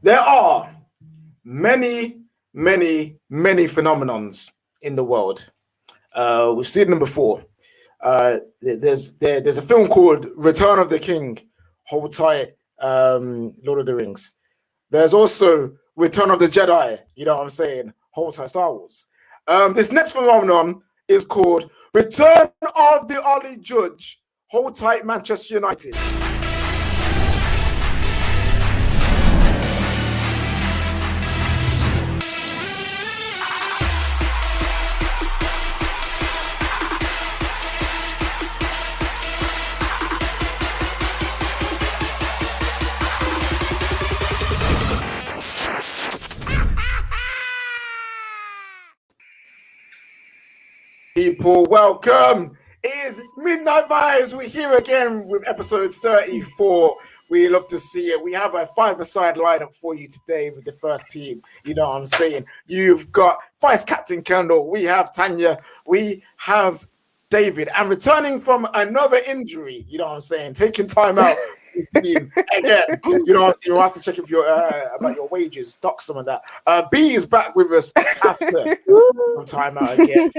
There are many phenomenons in the world. We've seen them before. There's a film called Return of the King. Hold tight, Lord of the Rings. There's also Return of the Jedi. You know what I'm saying? Hold tight, Star Wars. This next phenomenon is called Return of the Ollie Judge. Hold tight, Manchester United. People, welcome. It is Midnight Vibes. We're here again with episode 34. We love to see it. We have a five-a-side lineup for you today with the first team. You know what I'm saying? You've got Vice Captain Kendall. We have Tanya. We have David. And returning from another injury, you know what I'm saying? Taking time out. Again, you know what I'm saying? We'll have to check if you're about your wages, stock some of that. B is back with us after some time out again.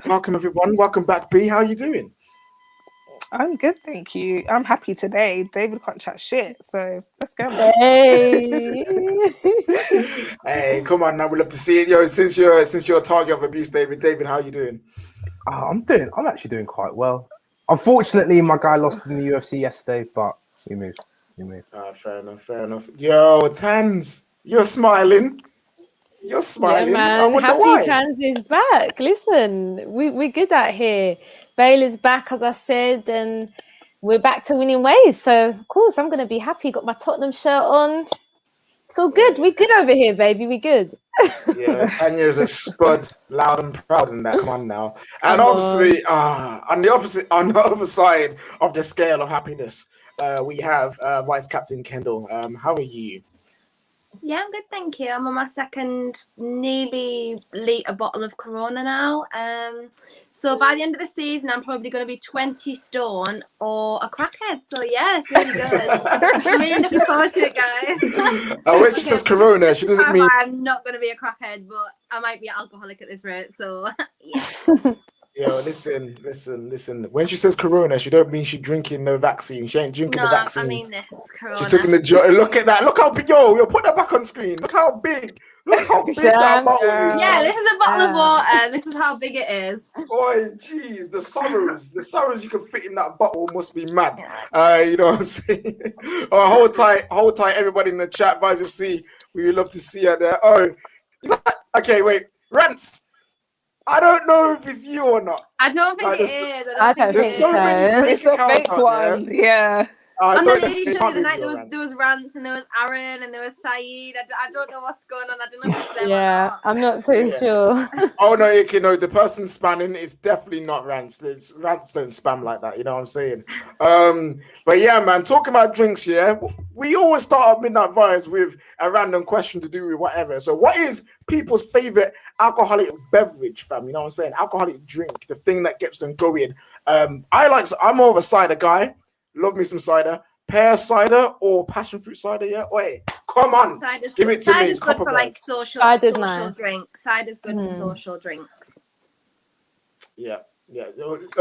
Welcome everyone. Welcome back, B. How are you doing? I'm good, thank you. I'm happy today. David can't chat shit, so let's go. Hey, hey, come on now. We love to see it, yo. Since you're a target of abuse, David, how are you doing? I'm actually doing quite well. Unfortunately, my guy lost in the UFC yesterday, but we moved. Fair enough. Yo, Tans, you're smiling. You're smiling. yeah, man. Happy Tans is back. Listen, we're good out here. Bale is back, as I said, and we're back to winning ways. So, of course, I'm going to be happy. Got my Tottenham shirt on. It's all good. We're good over here, baby. We're good. Yeah, Tanya's a spud, loud and proud in that. Come on now. And obviously, on the other side of the scale of happiness, we have Vice Captain Kendall. How are you? Yeah, I'm good, thank you. I'm on my second nearly litre bottle of Corona now. So by the end of the season, I'm probably going to be 20 stone or a crackhead. So yeah, it's really good. I'm really looking forward to it, guys. When she says Corona, she doesn't mean... I'm not going to be a crackhead, but I might be an alcoholic at this rate. So yeah. Yo, listen. When she says Corona, she don't mean she's drinking no vaccine. She ain't drinking the vaccine. I mean this Corona. She's taking the Look at that. Look how big. Yo, put that back on screen. Look how big that bottle is. Yeah, this is a bottle of water. This is how big it is. Boy, jeez, the sorrows you can fit in that bottle must be mad. You know what I'm saying? Hold tight, everybody in the chat. Vibes of C, we would love to see you there. Okay, wait, Rance. I don't know if it's you or not. I don't think it is. I don't think so. It's a fake one. Yeah. On the lady show the other night, there was Rance and there was Aaron and there was Saeed. I don't know what's going on. I don't know if it's them or not. I'm not so sure. Oh no, the person spamming is definitely not Rance. Rance don't spam like that. You know what I'm saying? But yeah, man. Talking about drinks, yeah. We always start our Midnight Vibes with a random question to do with whatever. So, what is people's favorite alcoholic beverage, fam? You know what I'm saying? Alcoholic drink, the thing that gets them going. I'm more of a cider guy. Love me some cider. Pear cider or passion fruit cider, yeah? Wait, come on. Give it to me. Cider's good for like social drinks. Cider's good for social drinks. Yeah.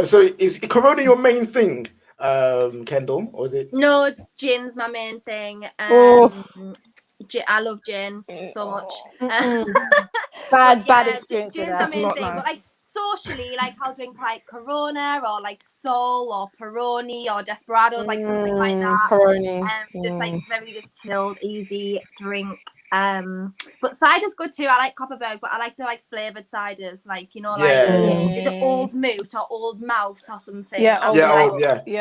So is Corona your main thing, Kendall? Or is it? No, gin's my main thing. I love gin so much. Bad experience. Gin's my main thing. Nice. But like socially, like I'll drink like Corona or like Sol or Peroni or Desperados, like something like that. Peroni. Just like very just chilled, easy drink. But cider's good too. I like Copperberg, but I like the like flavored ciders, like is it Old Moot or Old Mouth or something? Yeah.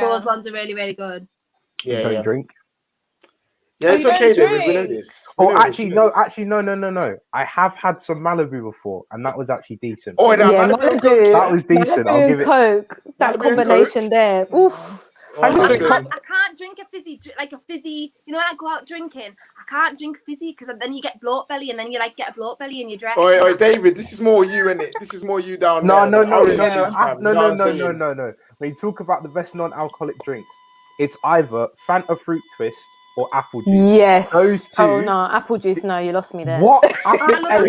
Those ones are really, really good. Yeah, don't drink. Yeah, it's okay, David. We know this. No. I have had some Malibu before, and that was actually decent. Oh, Malibu. That was decent. I'll give it. Coke, that Malibu combination there. Oof. I can't drink a fizzy. You know, when I go out drinking, I can't drink fizzy because then you get bloat belly, and then you like get a bloat belly in your dress. Oh, David, this is more you, innit? This is more you down there. No. When you talk about the best non-alcoholic drinks, it's either Fanta Fruit Twist or apple juice. Yes. Those two. Oh no, apple juice. No, you lost me there. What? I Apple love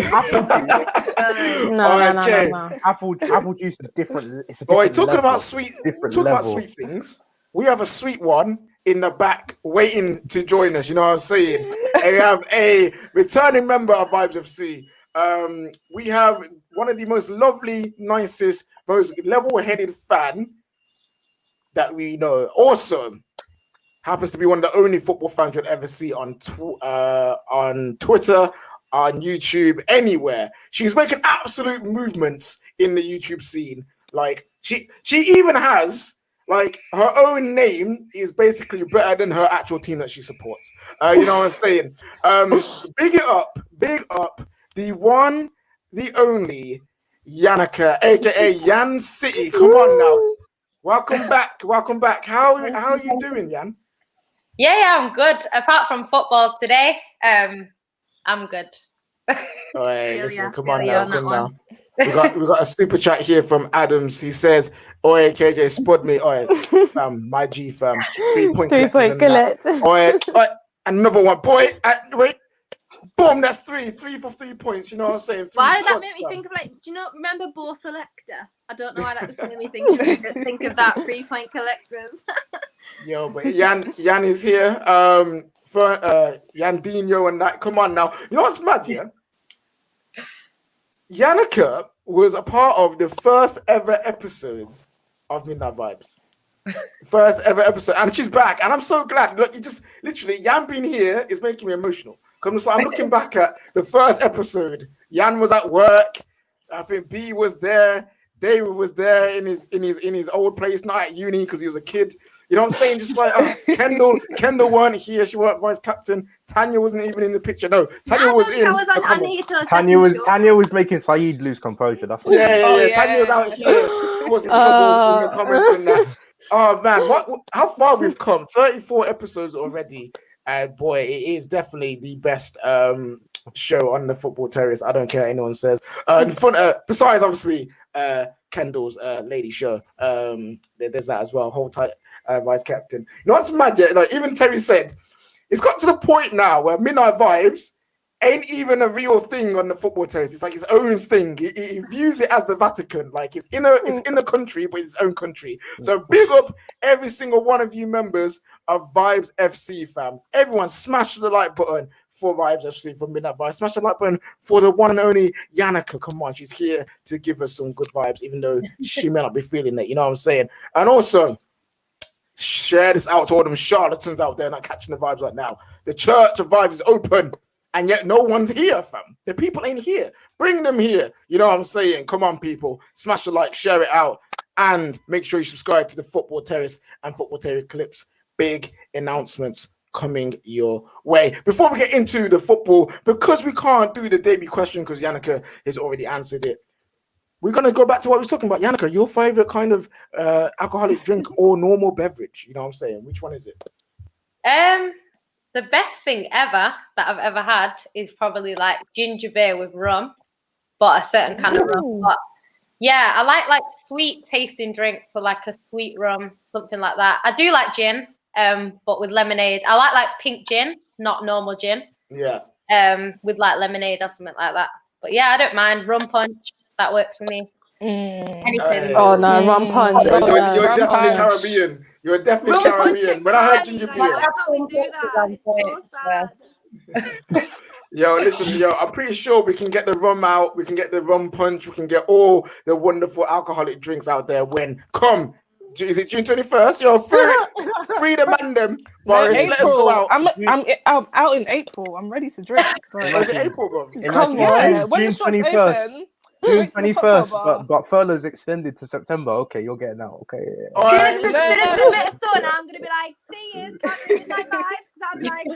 it. No. Apple juice is different. It's a Boy, different talking level. about sweet level. things, we have a sweet one in the back waiting to join us. You know what I'm saying? And we have a returning member of Vibes FC. We have one of the most lovely, nicest, most level-headed fan that we know. Also, happens to be one of the only football fans you'll ever see on Twitter, on YouTube, anywhere. She's making absolute movements in the YouTube scene. Like she even has like her own name is basically better than her actual team that she supports. You know what I'm saying? Big up the one, the only Yannicka, aka Yan City. Come on now. Welcome back. How are you doing, Yan? Yeah, I'm good. Apart from football today, I'm good. All right, listen, come on now. We got a super chat here from Adams. He says, "Oi, KJ, spud me, oi, fam, my G fam, 3 point collect. Oi, another one, boy. Wait, boom, that's three for 3 points. You know what I'm saying? Why did that make me think of do you know? Remember Bo Selector? I don't know why that just made me think of that 3 point collectors. Yo, but Yan is here. For Yandinho and that. Come on now. You know what's mad, yeah? Yannicka was a part of the first ever episode of Midnight Vibes. First ever episode, and she's back, and I'm so glad. Look, you just literally Yan being here is making me emotional. Because I'm looking back at the first episode. Yan was at work. I think B was there. David was there in his old place, not at uni because he was a kid. You know what I'm saying? Just like Kendall weren't here. She weren't vice captain. Tanya wasn't even in the picture. No, Tanya was in. Tanya was making Saeed lose composure. That's what. Yeah. Tanya was out here. Was in trouble in the comments and that. Oh man, how far we've come! 34 episodes already, and boy, it is definitely the best show on the Football Terrace. I don't care what anyone says. Besides, obviously, Kendall's lady show. There's that as well. Hold tight, vice captain. You know what's magic? Like even Terry said, it's got to the point now where Midnight Vibes ain't even a real thing on the Football Terrace. It's like its own thing. He views it as the Vatican. Like it's in the country, but it's its own country. So big up every single one of you members of Vibes FC, fam. Everyone smash the like button for Vibes FC from Midnight Vibes. Smash the like button for the one and only Yannicka. Come on, she's here to give us some good vibes, even though she may not be feeling it. You know what I'm saying? And also, share this out to all them charlatans out there not catching the vibes right now. The Church of Vibes is open. And yet no one's here, fam. The people ain't here. Bring them here. You know what I'm saying? Come on, people. Smash the like, share it out. And make sure you subscribe to the Football Terrace and Football Terrace Clips. Big announcements coming your way. Before we get into the football, because we can't do the debut question because Yannicka has already answered it, we're going to go back to what we were talking about. Yannicka, your favorite kind of alcoholic drink or normal beverage? You know what I'm saying? Which one is it? The best thing ever that I've ever had is probably like ginger beer with rum, but a certain kind of rum. But yeah, I like sweet tasting drinks, so like a sweet rum, something like that. I do like gin, but with lemonade. I like pink gin, not normal gin. Yeah. With like lemonade or something like that. But yeah, I don't mind rum punch. That works for me. Anything. Oh no, rum punch. You're definitely Caribbean. You're definitely Caribbean. When I heard ginger beer. How can we do that? It's so sad. Yo, listen, I'm pretty sure we can get the rum out. We can get the rum punch. We can get all the wonderful alcoholic drinks out there when is it June 21st? Yo, free the man them. Boris, let us go out. I'm out in April. I'm ready to drink. Is it April, bro? Come on. When the shops open, June 21st, but furlough's extended to September. Okay, you're getting out. Okay. Yeah. All right. As soon as I met a son, I'm going to be like, see you, can't Midnight Vibes, because I'm like...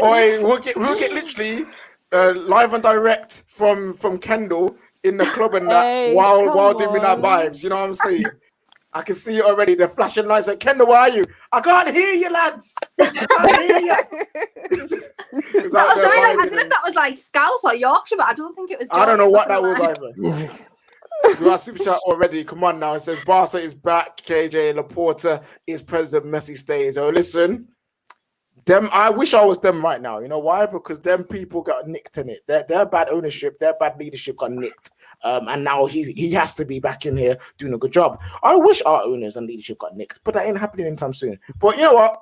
Oi, we'll get literally live and direct from Kendall in the club and that while doing Midnight Vibes. You know what I'm saying? I can see it already. The flashing lights like, Kendall, where are you? I can't hear you, lads. I can't hear you. I don't know if that was like Scouse or Yorkshire, but I don't think it was. I don't know what that was either. We got a super chat already. Come on now. It says Barca is back. KJ Laporta is president. Messi stays. Oh, listen. Them, I wish I was them right now. You know why? Because them people got nicked in it. Their bad ownership, their bad leadership got nicked. And now he has to be back in here doing a good job. I wish our owners and leadership got nicked, but that ain't happening anytime soon. But you know what?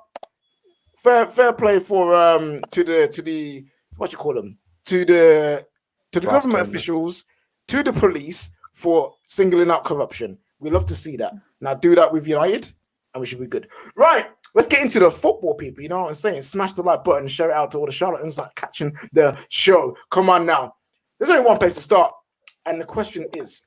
Fair play for to the what you call them? To the government officials, to the police for singling out corruption. We love to see that. Now do that with United, and we should be good. Right. Let's get into the football, people. You know what I'm saying? Smash the like button, share it out to all the charlatans like catching the show. Come on now. There's only one place to start. And the question is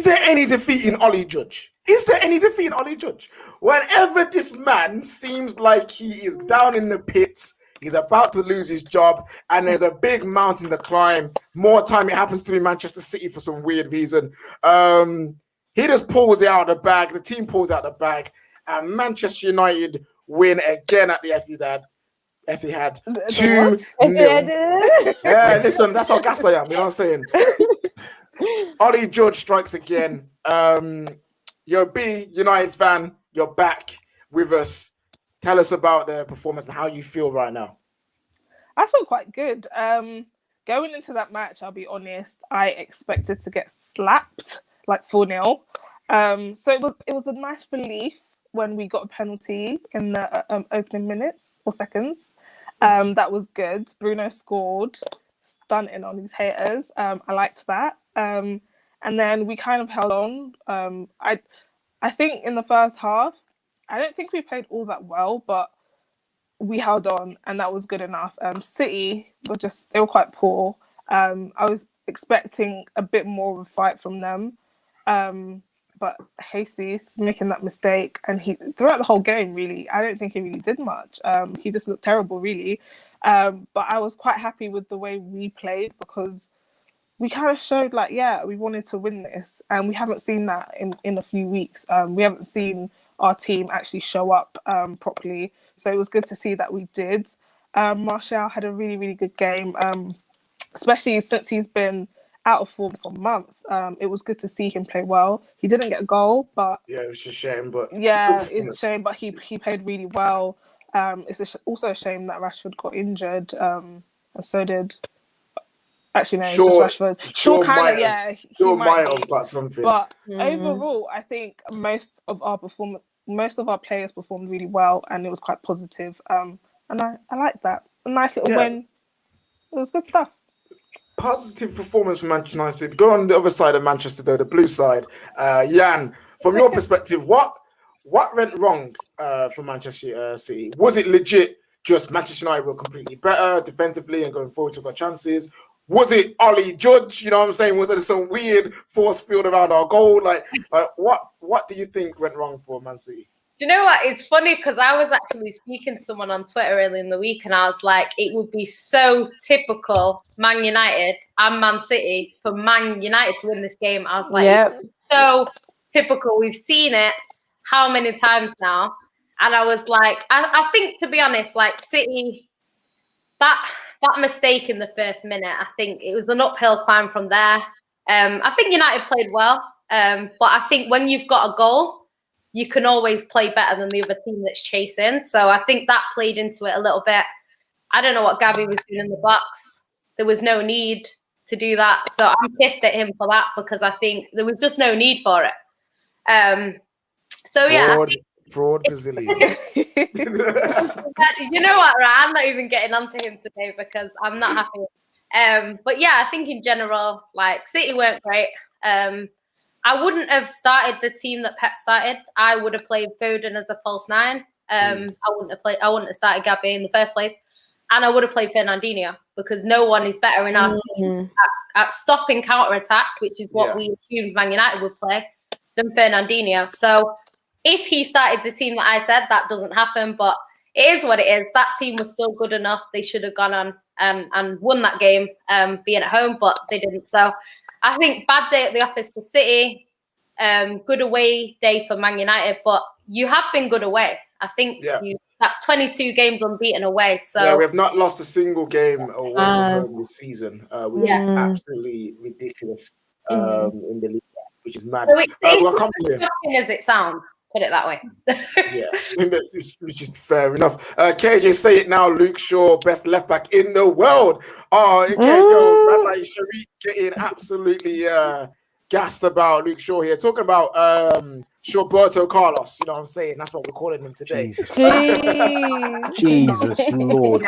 there any defeat in Ollie Judge? Is there any defeat in Ollie Judge? Whenever this man seems like he is down in the pits, he's about to lose his job, and there's a big mountain to climb. More time it happens to be Manchester City for some weird reason. He just pulls it out of the bag. The team pulls out the bag, and Manchester United win again at the Etihad 2-0. Yeah, listen, that's how gassed I am. You know what I'm saying? Ollie George strikes again. You're a B United fan. You're back with us. Tell us about the performance and how you feel right now. I feel quite good. Going into that match, I'll be honest, I expected to get slapped like 4-0. So it was a nice relief when we got a penalty in the opening minutes or seconds. That was good. Bruno scored, stunting on these haters. I liked that. And then we kind of held on. I think in the first half, I don't think we played all that well, but we held on, and that was good enough. City they were quite poor. I was expecting a bit more of a fight from them. But Jesus making that mistake, and he throughout the whole game, really, I don't think he really did much. He just looked terrible, really. But I was quite happy with the way we played, because we kind of showed like, yeah, we wanted to win this, and we haven't seen that in a few weeks. We haven't seen our team actually show up properly, so it was good to see that we did. Martial had a really, really good game, especially since he's been out of form for months. It was good to see him play well. He didn't get a goal, but yeah, it was just a shame. But yeah, it's a shame. But he played really well. It's also a shame that Rashford got injured, and so did. Actually, no, just Rashford. Shaw kind of, yeah. He might have got something. But overall, I think most of our players performed really well, and it was quite positive. And I like that. A nice little win. It was good stuff. Positive performance from Manchester United. Go on the other side of Manchester, though, the blue side. Jan, from your perspective, what went wrong for Manchester City? Was it legit just Manchester United were completely better defensively and going forward took our chances? Was it Ollie Judge? You know what I'm saying? Was there some weird force field around our goal? Like what do you think went wrong for Man City? Do you know what? It's funny because I was actually speaking to someone on Twitter earlier in the week, and I was like, it would be so typical Man United and Man City for Man United to win this game. I was like, so typical. We've seen it how many times now? And I was like, I think, to be honest, like City, that mistake in the first minute, I think it was an uphill climb from there. I think United played well, but I think when you've got a goal, you can always play better than the other team that's chasing. So I think that played into it a little bit. I don't know what Gabby was doing in the box. There was no need to do that. So I'm pissed at him for that, because I think there was just no need for it. Fraud Brazilian. You know what, right? I'm not even getting onto him today because I'm not happy. But yeah, I think in general, like City weren't great. I wouldn't have started the team that Pep started. I would have played Foden as a false nine. I wouldn't have started Gabby in the first place, and I would have played Fernandinho, because no one is better in our team at stopping counter attacks, which is what we assumed Man United would play, than Fernandinho. So if he started the team that I said, that doesn't happen, but it is what it is. That team was still good enough. They should have gone on and won that game, being at home, but they didn't. So I think bad day at the office for City, good away day for Man United, but you have been good away. I think Yeah. that's 22 games unbeaten away. So Yeah, we have not lost a single game away from home this season, which is absolutely ridiculous in the league, which is mad. so it's We'll come here. shocking as it sounds. Put it that way. Yeah, which is fair enough. KJ, say it now. Luke Shaw, best left back in the world. Oh, okay, yo, man, like Sharik getting absolutely gassed about Luke Shaw here. Talking about Roberto Carlos. You know what I'm saying? That's what we're calling him today. Jesus Lord,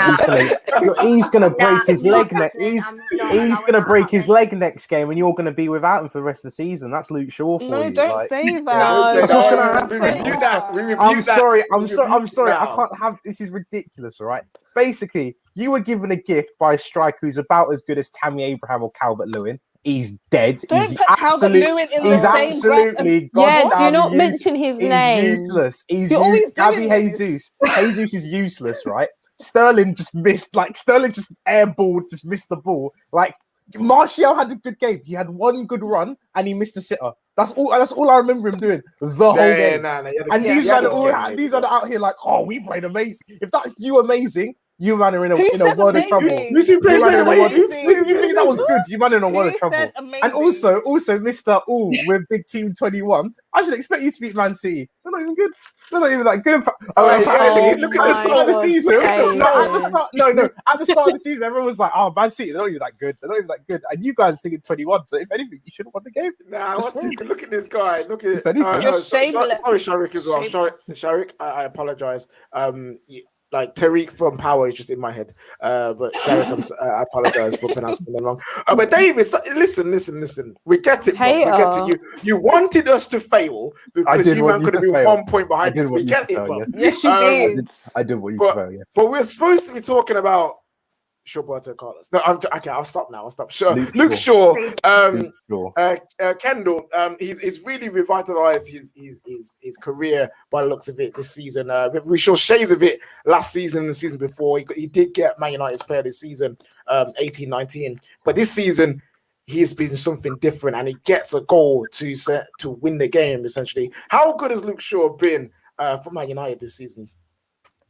he's gonna break his leg next. He's gonna break his leg next game, and you're gonna be without him for the rest of the season. That's Luke Shaw for you. No, don't say that. That's what's gonna happen. We reviewed that. I'm sorry. I can't have this. Is ridiculous, all right? Basically, you were given a gift by a striker who's about as good as Tammy Abraham or Calvert-Lewin. He's dead. Don't put Calvert-Lewin in the same breath. Yeah, do not mention his name. He's useless. You're always doing this. Jesus is useless, right? Sterling just missed. Sterling just airballed, just missed the ball. Martial had a good game. He had one good run and he missed a sitter. That's all I remember him doing the whole game. And these are out here like, oh, we played amazing. If that's you amazing, you man are in a world of trouble. You think that was good? You man are in a world of trouble. And also Mr. All with Big Team 21. I should expect you to beat Man City. They're not even good. They're not even that good. Look at the start of the season. At the start of the season, everyone was like, "Oh, Man City, they're not even that good. They're not even that good." And you guys are singing 21. So if anything, you should have won the game. Nah, look at this guy. Look at sorry, Sharik as well. Sharik, I apologize. Tariq from Power is just in my head. But Sharik, I apologize for pronouncing them wrong. But David, listen. We get it. We get it. You wanted us to fail because you man could have been 1 point behind us. We get it, bro. Yes, you did. I did what you fail, yes. But we're supposed to be talking about Roberto Carlos. No, okay. I'll stop now. I'll stop. Luke Shaw. Kendall. He's really revitalized his career by the looks of it this season. We saw shades of it last season and the season before. He did get Man United's player this season, 18-19. But this season, he's been something different, and he gets a goal to win the game. Essentially, how good has Luke Shaw been for Man United this season?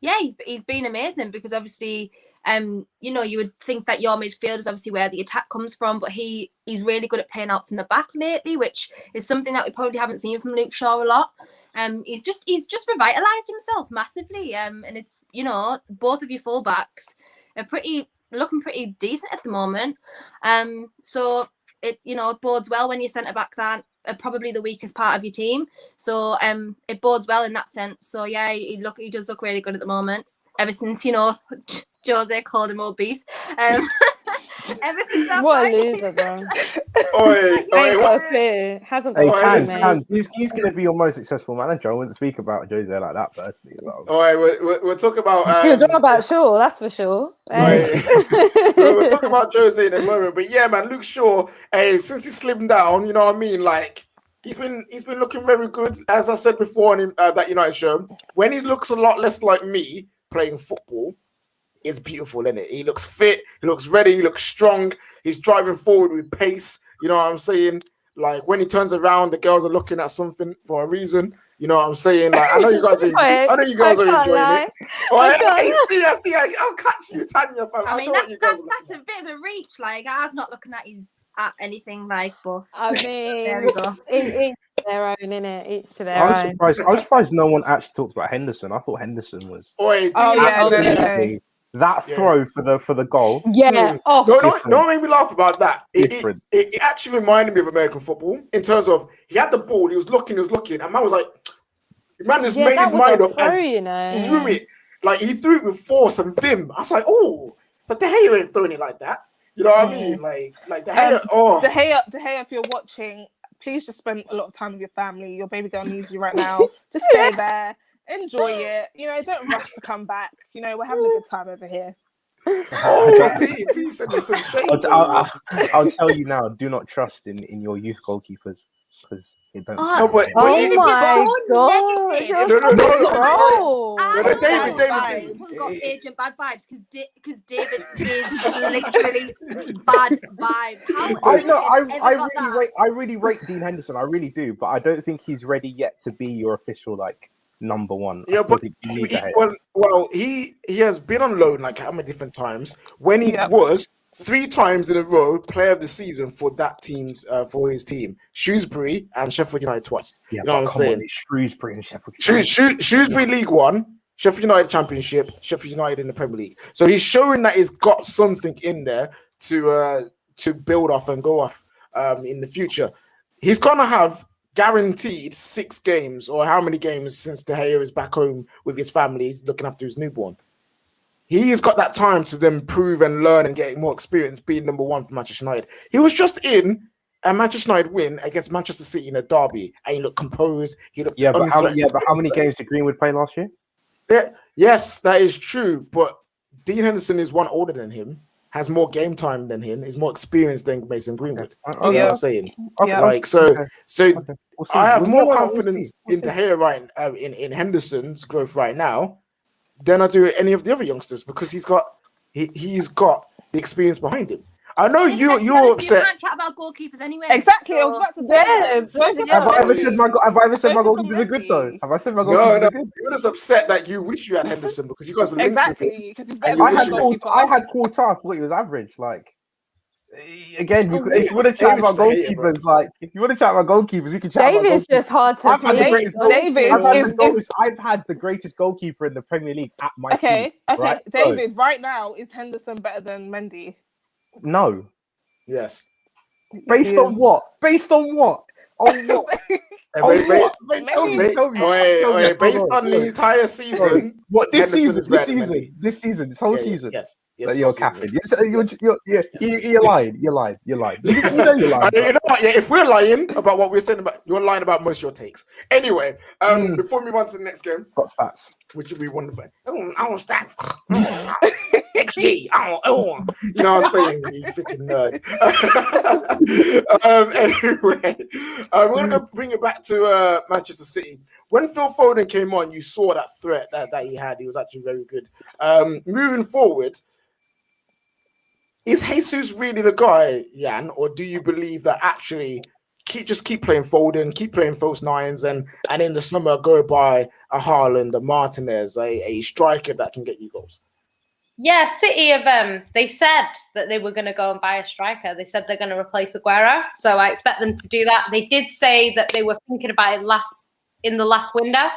Yeah, he's been amazing because obviously. You would think that your midfield is obviously where the attack comes from, but he's really good at playing out from the back lately, which is something that we probably haven't seen from Luke Shaw a lot. He's just revitalized himself massively, and it's both of your fullbacks are looking pretty decent at the moment. So it bodes well when your centre backs are probably the weakest part of your team. So it bodes well in that sense. So yeah, he does look really good at the moment. Ever since Jose called him obese. Ever since that what a loser, bro. Hasn't got time, he's going to be your most successful manager. I wouldn't speak about Jose like that personally. All right, we'll talk about. We'll talk about Shaw, that's for sure. We'll talk about Jose in a moment, but yeah, man, Luke Shaw. Since he slimmed down, you know what I mean, He's been looking very good, as I said before in that United show. When he looks a lot less like me playing football, it's beautiful, isn't it? He looks fit, he looks ready, he looks strong. He's driving forward with pace. You know what I'm saying? When he turns around, the girls are looking at something for a reason. You know what I'm saying? I know you guys are enjoying it. I see. I'll catch you, Tanya. I mean, that's a bit of a reach. I was not looking at anything but I mean, there we go. It's their own, innit? Each to their own. I was surprised no one actually talked about Henderson. I thought Henderson was. That throw for the goal. Yeah. No, made me laugh about that. It actually reminded me of American football in terms of he had the ball, he was looking, and man was like, man just made his mind up and threw it. He threw it with force and vim. I was like, oh, so De Gea ain't throwing it like that. You know what I mean? De Gea. De Gea, if you're watching, please just spend a lot of time with your family. Your baby girl needs you right now. Just stay there. Enjoy it. Don't rush to come back. We're having a good time over here. Please send me some shade. I'll tell you now, do not trust in your youth goalkeepers because they don't. Oh my god! David got agent bad vibes because David is literally bad vibes. I really rate Dean Henderson. I really do, but I don't think he's ready yet to be your official number one. Yeah, I still but think you need to hate. he has been on loan like how many different times when he Yep. was 3 times in a row player of the season for that team's for his team, Shrewsbury and Sheffield United twice. Yeah, you know what I'm but come on, saying? it's Shrewsbury and Sheffield. Shrewsbury League One, Sheffield United Championship, Sheffield United in the Premier League. So he's showing that he's got something in there to build off and go off in the future. He's gonna have guaranteed 6 games or how many games since De Gea is back home with his family, he's looking after his newborn. He's got that time to then prove and learn and get more experience being number 1 for Manchester United. He was just in a Manchester United win against Manchester City in a derby, and he looked composed. He looked but how many games did Greenwood play last year? Yeah, yes, that is true. But Dean Henderson is 1 older than him, has more game time than him, is more experienced than Mason Greenwood. Okay. You know what I'm saying? Yeah. Like so. Okay. We'll see. I have We'll more see. confidence in De Gea right in Henderson's growth right now than I do any of the other youngsters because he's got the experience behind him. I know you're upset. You can't chat about goalkeepers anyway. Exactly, so- I was about to say. Yeah, Have I ever said my Focus on goalkeepers are good though? Mendy. Have I said my No, goalkeepers are good? you're just upset that you wish you had Henderson because you guys were linked with him. Exactly, because he's And better you I than wish had you- goalkeeper. I had Quarter. I thought he was average. Like again, if you want to chat David's about the hater, bro. goalkeepers, like if you want to chat about goalkeepers, we can chat about David's goalkeepers. just hard to I've had the play. greatest David I've had the greatest goalkeeper in the Premier League at my team. Okay, right? So, David, right now, is Henderson better than Mendy? no. Yes. Based on what? Based on what? On what? Wait, Mendy is- based on the entire season. What this Henderson is better than Mendy. this whole season. Yes. That you're whole season, capping. yes. You're lying. You're lying. You know you're lying. You know what? Yeah, if we're lying about what we're saying about, you're lying about most of your takes. Anyway, before we move on to the next game, Got stats. which would be wonderful. I want stats. XG. You know what I'm saying? You freaking nerd. Anyway, we're gonna go bring it back to Manchester City. When Phil Foden came on, you saw that threat that he had. He was actually very good. Moving forward, is Jesus really the guy, Jan, or do you believe that actually keep playing Foden, keep playing false nines, and in the summer go by a Haaland, a Martinez, a striker that can get you goals? Yeah, City have they said that they were going to go and buy a striker. They said they're going to replace Aguero, so I expect them to do that. They did say that they were thinking about it in the last window,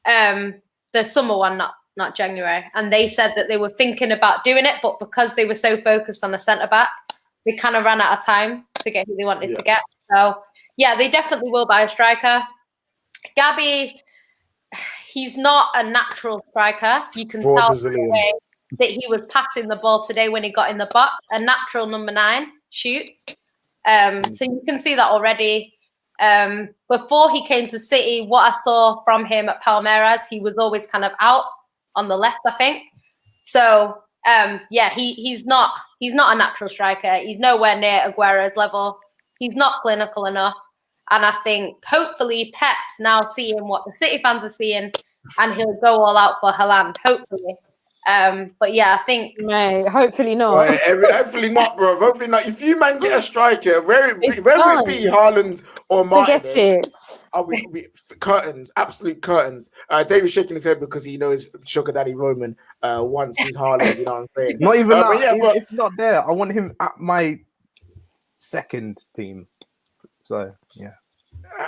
the summer one, not January, and they said that they were thinking about doing it, but because they were so focused on the centre back, they kind of ran out of time to get who they wanted to get. So yeah, they definitely will buy a striker. Gabby, he's not a natural striker. You can tell the way that he was passing the ball today when he got in the box. A natural number 9 shoots. So you can see that already. Before he came to City, what I saw from him at Palmeiras, he was always kind of out on the left, I think. So yeah, he's not a natural striker. He's nowhere near Aguero's level. He's not clinical enough. And I think hopefully Pep's now seeing what the City fans are seeing, and he'll go all out for Haaland, hopefully. But yeah, I think Mate, hopefully not. Right, hopefully not, bro. Hopefully not. If you man get a striker, whether it be Haaland or Martinez, Forget it. we curtains, absolute curtains. David's shaking his head because he knows Sugar Daddy Roman wants his Haaland. You know what I'm saying? Not even that. But yeah, but if not there, I want him at my second team. So yeah,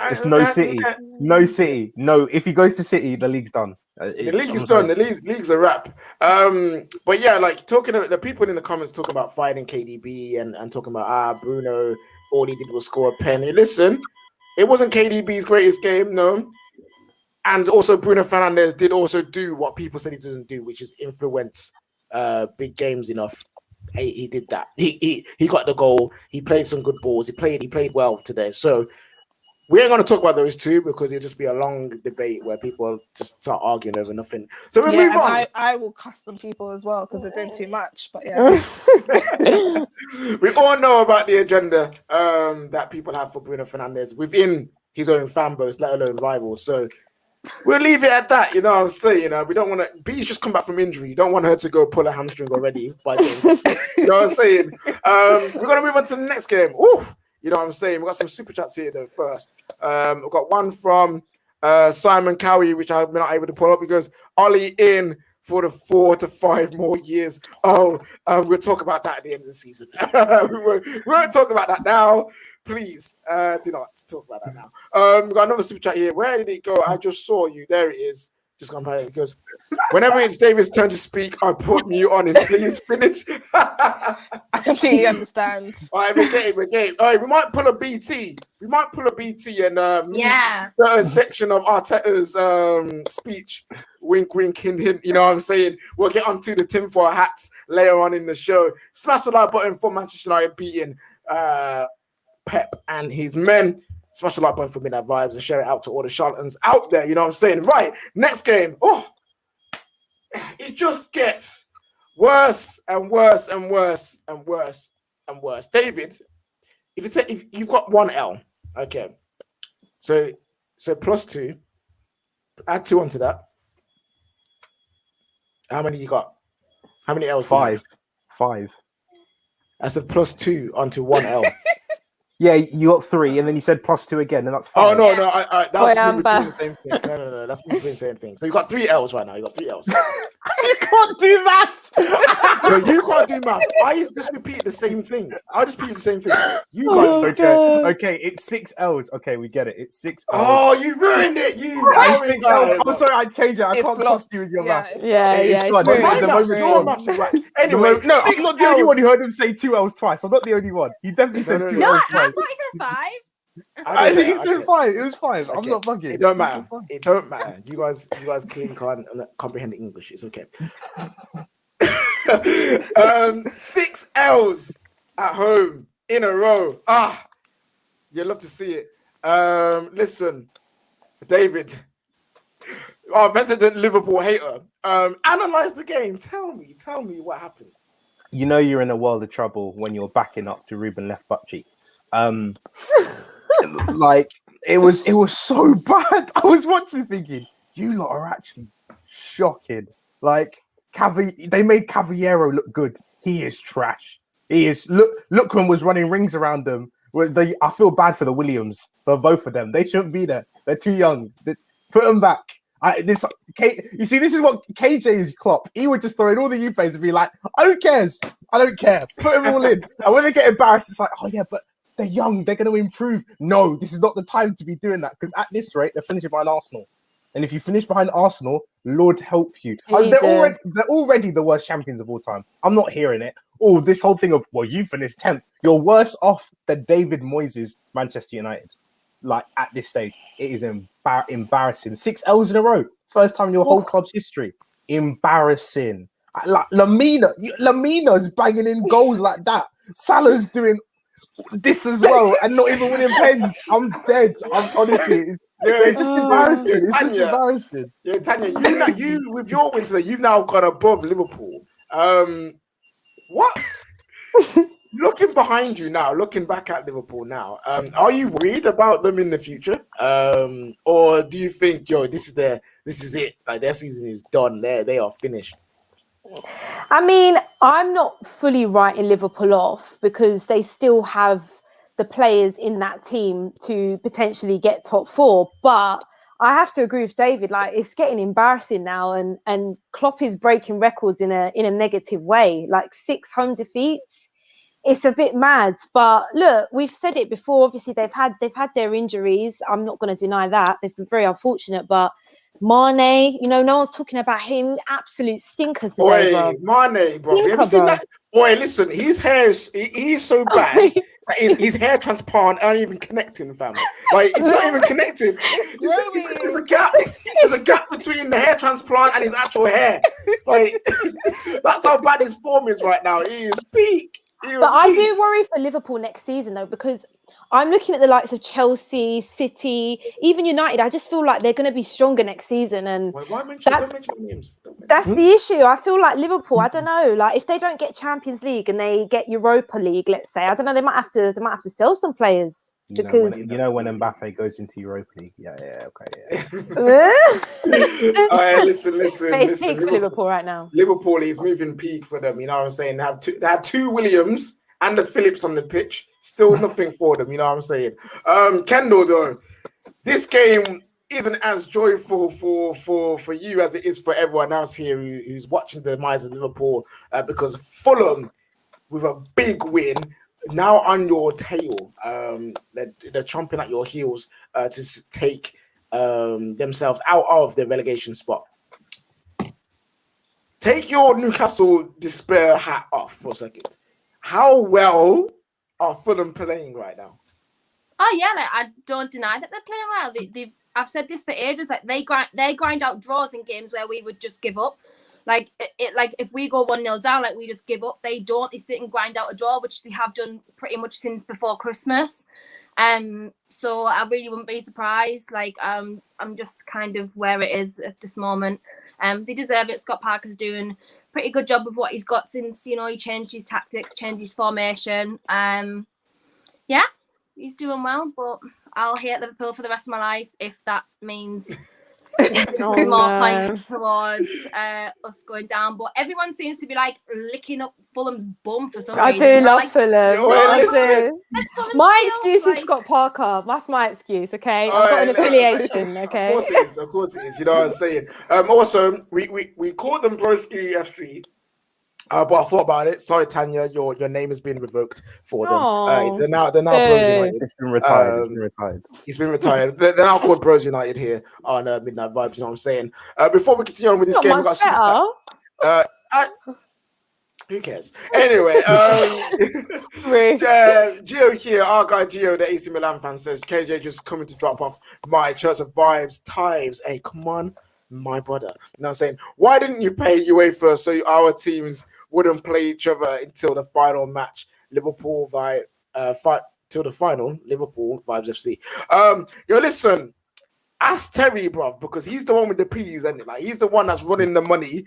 just no City, no City, no. If he goes to City, the league's done. The league is done. The league's a wrap. But yeah, like talking about the people in the comments talking about fighting KDB and talking about Bruno, all he did was score a penny. Listen, it wasn't KDB's greatest game, no. And also Bruno Fernandes did also do what people said he didn't do, which is influence big games enough. He did that. He got the goal. He played some good balls. He played well today. So we ain't going to talk about those two because it'll just be a long debate where people just start arguing over nothing. So we move on. I will custom people as well because they're doing too much. But yeah, we all know about the agenda that people have for Bruno Fernandes within his own fan base, let alone rivals. So we'll leave it at that. You know what I'm saying? You know, we don't want to. B's just come back from injury. You don't want her to go pull a hamstring already by game. You know what I'm saying? We're gonna move on to the next game. Ooh. You know what I'm saying? We've got some super chats here though first. We've got one from Simon Cowie, which I've been not able to pull up. He goes, Ollie in for the 4 to 5 more years. We'll talk about that at the end of the season. we won't talk about that now. Please do not talk about that now. We've got another super chat here. Where did it go? I just saw you. There it is. Just gone by. It goes, whenever it's David's turn to speak, I put mute on until he's finished. I completely understand. All right, we're game. All right, we might pull a BT. And certain section of Arteta's speech. Wink, wink, hint, hint. You know what I'm saying? We'll get onto the tinfoil hats later on in the show. Smash the like button for Manchester United beating Pep and his men. Smash the like button for Midnight Vibes and share it out to all the charlatans out there. You know what I'm saying? Right, next game. Oh, it just gets worse and worse and worse and worse and worse. David, if you've got 1 L, okay. So +2. Add 2 onto that. How many you got? How many L's? 5. 5. That's a +2 onto 1 L. Yeah, you got 3, and then you said +2 again, and that's 5. Oh no, that's me doing Amber. the same thing. No, that's me doing the same thing. So you got 3 L's right now. You got 3 L's. You can't do that. No, you can't do maths. I just repeat the same thing. I just repeat the same thing. You can't. Okay, it's 6 L's. Okay, we get it. It's 6 L's. Oh, you ruined it. It's 6 L's. I'm sorry, KJ. I It can't flopped. trust you with your Yeah, maths. Yeah, It's it's gone. ruined. My The maths, moment's your gone. maths are right. Anyway, No, I'm 6 not the only L's. one who heard him say 2 L's twice. I'm not the only one. He definitely said No, 2 No, L's I twice. thought he said 5. I didn't He say said that. 5. It was 5. I'm Okay. not bugging. It don't matter. It don't matter. You guys clearly can't comprehend English. It's okay. 6 L's at home in a row. You love to see it. Listen, David, our resident Liverpool hater, analyze the game. Tell me what happened. You know you're in a world of trouble when you're backing up to Ruben left butt cheek. Like it was so bad. I was watching thinking, you lot are actually shocking. Like they made Cavallero look good. He is trash. He is. Lookman was running rings around them. I feel bad for the Williams, for both of them. They shouldn't be there. They're too young. Put them back. You see, this is what KJ's Klopp. He would just throw in all the youth players and be like, who cares? I don't care. Put them all in. And when they get embarrassed, it's like, oh yeah, but they're young. They're going to improve. No, this is not the time to be doing that, because at this rate, they're finishing behind Arsenal. And if you finish behind Arsenal, Lord help you. They're already the worst champions of all time. I'm not hearing it. Oh, this whole thing of, well, you finished 10th. You're worse off than David Moyes' Manchester United. Like, at this stage, it is embarrassing. 6 L's in a row. First time in your whole club's history. Embarrassing. Like, Lamina's banging in goals like that. Salah's doing this as well and not even winning pens. I'm dead. It's just embarrassing. It's just embarrassing. Yeah, Tanya, you with your win today, you've now got above Liverpool. What? Looking behind you now, looking back at Liverpool now, are you worried about them in the future? Or do you think, this is it? Like, their season is done. They are finished. I mean, I'm not fully writing Liverpool off because they still have the players in that team to potentially get top 4. But I have to agree with David. Like, it's getting embarrassing now, and Klopp is breaking records in a negative way. Like 6 home defeats. It's a bit mad. But look, we've said it before. Obviously, they've had their injuries. I'm not going to deny that. They've been very unfortunate, but Mane, no one's talking about him. Absolute stinkers today, bro. Mane, bro. Have you ever seen that? Boy, listen, his hair he's so bad that his hair transparent and even connecting, fam. Like, it's not even connected. There's a gap. There's a gap between the hair transplant and his actual hair. Like, that's how bad his form is right now. He is peak. I do worry for Liverpool next season, though, because I'm looking at the likes of Chelsea, City, even United. I just feel like they're going to be stronger next season, and why mention names? That's the issue. I feel like Liverpool, I don't know, like if they don't get Champions League and they get Europa League, let's say, I don't know, they might have to sell some players. Because when Mbappe goes into Europa League, okay. All right, listen. But it's peak for Liverpool right now. Liverpool is moving peak for them. You know what I'm saying? They had 2 Williams and the Phillips on the pitch. Still nothing for them. You know what I'm saying? Kendall, though, this game isn't as joyful for you as it is for everyone else here who's watching the demise of Liverpool, because Fulham, with a big win, now on your tail. They're chomping at your heels to take themselves out of the relegation spot. Take your Newcastle despair hat off for a second. How well are Fulham playing right now? Oh yeah, like, I don't deny that they're playing well. I've said this for ages. Like they grind out draws in games where we would just give up. Like if we go 1-0 down, like we just give up. They don't. They sit and grind out a draw, which they have done pretty much since before Christmas. So I really wouldn't be surprised. Like I'm just kind of where it is at this moment. They deserve it. Scott Parker's doing a pretty good job of what he's got since, you know, he changed his tactics, changed his formation. Yeah, he's doing well, but I'll hate Liverpool for the rest of my life if that means more points towards us going down. But everyone seems to be like licking up Fulham's bum for some reason. I do love like, Fulham. I do. My excuse is like... Scott Parker. That's my excuse, okay? I've got an affiliation, okay? Of course it is. You know what I'm saying? Also, we called them Broski FC. But I thought about it. Sorry, Tanya, your name has been revoked for them. They're now Bros United. It's been retired. He's been retired. They're now called Bros United here on Midnight Vibes. You know what I'm saying? Before we continue on with this game, we got who cares? Anyway, Gio here, our guy Gio, the AC Milan fan, says KJ just coming to drop off my Church of Vibes Tives. Hey, come on, my brother. You know what I'm saying? Why didn't you pay UEFA so our teams wouldn't play each other until the final match? Liverpool till the final. Liverpool Vibes FC. Listen, ask Terry, bruv, because he's the one with the P's, isn't it? Like he's the one that's running the money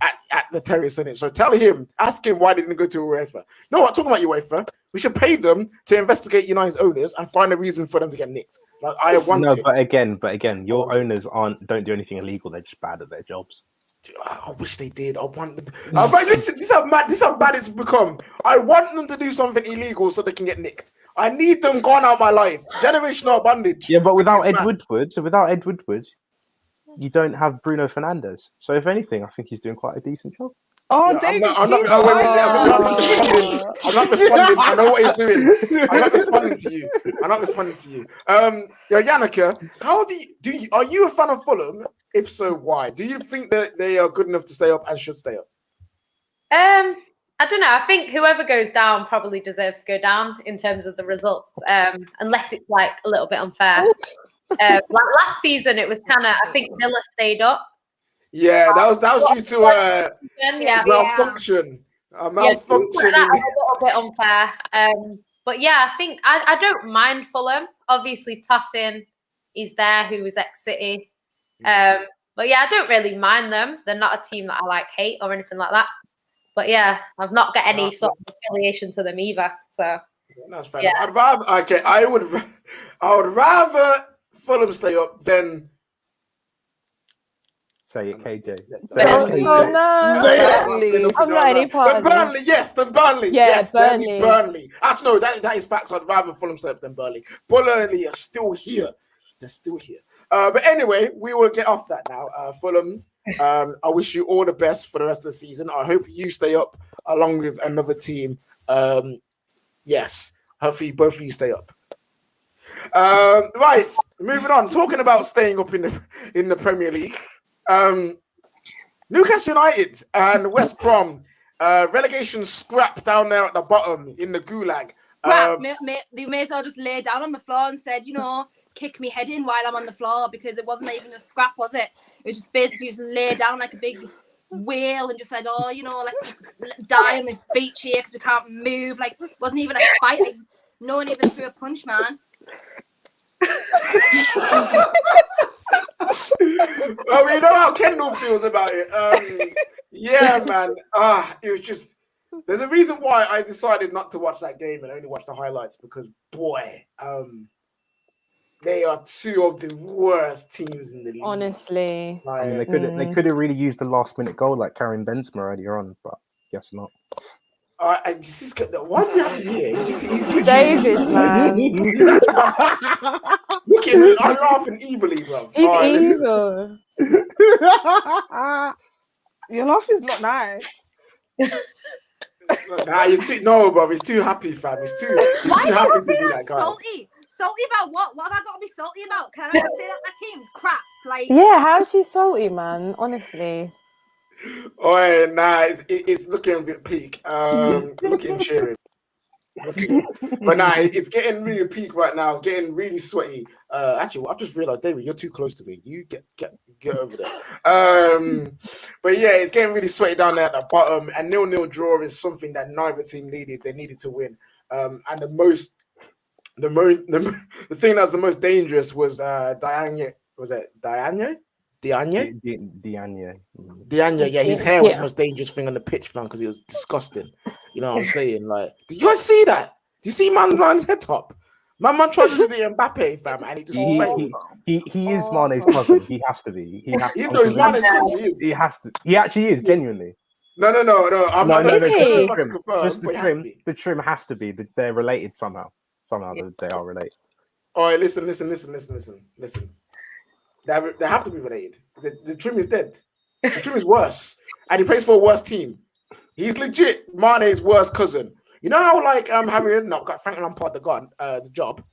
at the Terrace, isn't it? So tell him, ask him why they didn't go to UEFA. You know what? Talking about UEFA, we should pay them to investigate United's owners and find a reason for them to get nicked. Like I want No, but again, your owners don't do anything illegal. They're just bad at their jobs. Dude, I wish they did. This is how bad it's become. I want them to do something illegal so they can get nicked. I need them gone out of my life. Generational bondage. Yeah, but without Ed Woodward, you don't have Bruno Fernandes. So if anything, I think he's doing quite a decent job. Oh, David, I'm not responding. I know what he's doing. I'm not responding to you. Yannicka, how are you a fan of Fulham? If so, why? Do you think that they are good enough to stay up and should stay up? I don't know. I think whoever goes down probably deserves to go down in terms of the results, unless it's like a little bit unfair. Like last season, it was kind of, I think Villa stayed up. Yeah, that was due to malfunction. Malfunction. That was a little bit unfair. But yeah, I think I don't mind Fulham. Obviously, Tassin is there, who was ex-City. But yeah, I don't really mind them. They're not a team that I hate or anything like that. But yeah, I've not got any sort of affiliation to them either. So that's fair. Yeah. I would rather Fulham stay up than. Say it, KJ. Oh no! I'm not any part of Burnley, yes. Then Burnley, yes. Burnley. Actually, no, that is facts. I'd rather Fulham stay up than Burnley. Burnley are still here. They're still here. But anyway, we will get off that now. Fulham, I wish you all the best for the rest of the season. I hope you stay up along with another team. Yes, hopefully both of you stay up. Right, moving on. Talking about staying up in the Premier League. Newcastle United and West Brom relegation scrap down there at the bottom in the gulag. They may as well just lay down on the floor and said, kick me head in while I'm on the floor, because it wasn't even a scrap, was it? It was just basically just lay down like a big whale and just said, let's die on this beach here because we can't move. Like, it wasn't even a fight. Like, no one even threw a punch, man. Well, you know how Kendall feels about it. Yeah, man. It was just. There's a reason why I decided not to watch that game and only watch the highlights, because boy, they are two of the worst teams in the league. Honestly, I mean, they could have really used the last minute goal like Karim Benzema earlier on, but guess not. This is good. Why do we have him here? He's David, man. Look at him. I'm laughing evilly, bro. He's All right, listen. evil. Your laugh is not nice. Nah, he's too bro. He's too happy, fam. He's too Why happy do to you say be that that guy. salty? Salty about what? What have I got to be salty about? Can I just say that my team's crap? Like, Yeah, how's she salty, man? Honestly. Oh, nah, it's looking a bit peak. Look at him cheering. But nah, it's getting really peak right now, getting really sweaty. Actually, I've just realized, David, you're too close to me. You get over there. But yeah, it's getting really sweaty down there at the bottom. And 0-0 draw is something that neither team needed. They needed to win. And the thing that's the most dangerous was Diane. Was it Diane? Diane, yeah, his hair was the most dangerous thing on the pitch, fam, because it was disgusting. You know what I'm saying? Like, did you guys see that? Did you see man's head top? Man tried to do the Mbappe, fam, and he just failed. He is Mane's cousin. He has to be. He has to. He's Mane's cousin. He is. He has to. He actually is, genuinely. No. I'm not just the trim. The trim has to be. They're related somehow. Somehow they are related. All right, listen. They have to be related. The trim is dead. The trim is worse, and he plays for a worse team. He's legit Mane's worst cousin. You know how like Harry Redknapp got Frank Lampard the job.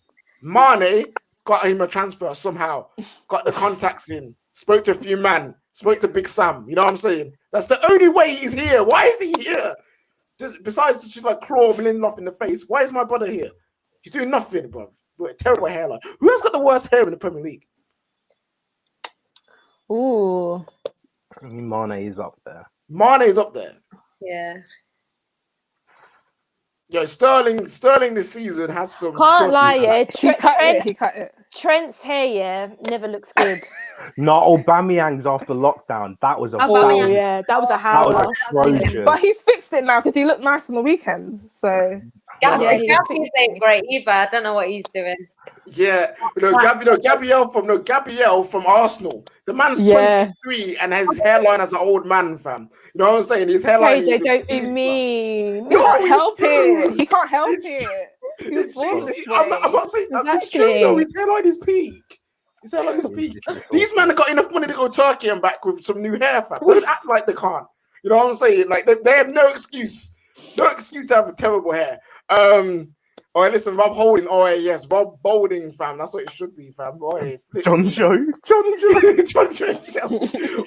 Mane got him a transfer somehow. Got the contacts in. Spoke to a few man. Spoke to Big Sam. You know what I'm saying? That's the only way he's here. Why is he here? Besides just like claw Lindelof in the face. Why is my brother here? He's doing nothing, bro. With a terrible hairline. Who has got the worst hair in the Premier League? Ooh. I mean, Mane is up there. Yeah. Yo, Sterling this season has some. Can't lie, yeah. He cut it. Trent's hair, yeah, never looks good. No, Aubameyang's after lockdown. That was a That was a howler. atrocious. But he's fixed it now because he looked nice on the weekend. So Gabby's ain't great either. I don't know what he's doing. Yeah, Gabriel from Arsenal. The man's 23 and his hairline as an old man, fam. You know what I'm saying? His hairline. They don't be mean. He can't help it. He can't help it. I'm not saying it's true though. His hairline is peak. These men have got enough money to go Turkey and back with some new hair, fam. Don't act like they can't. You know what I'm saying? Like they have no excuse. No excuse to have a terrible hair. All right, listen, Rob Holding. Oh, yes, Rob Bolding, fam. That's what it should be, fam. Boy, John Joe.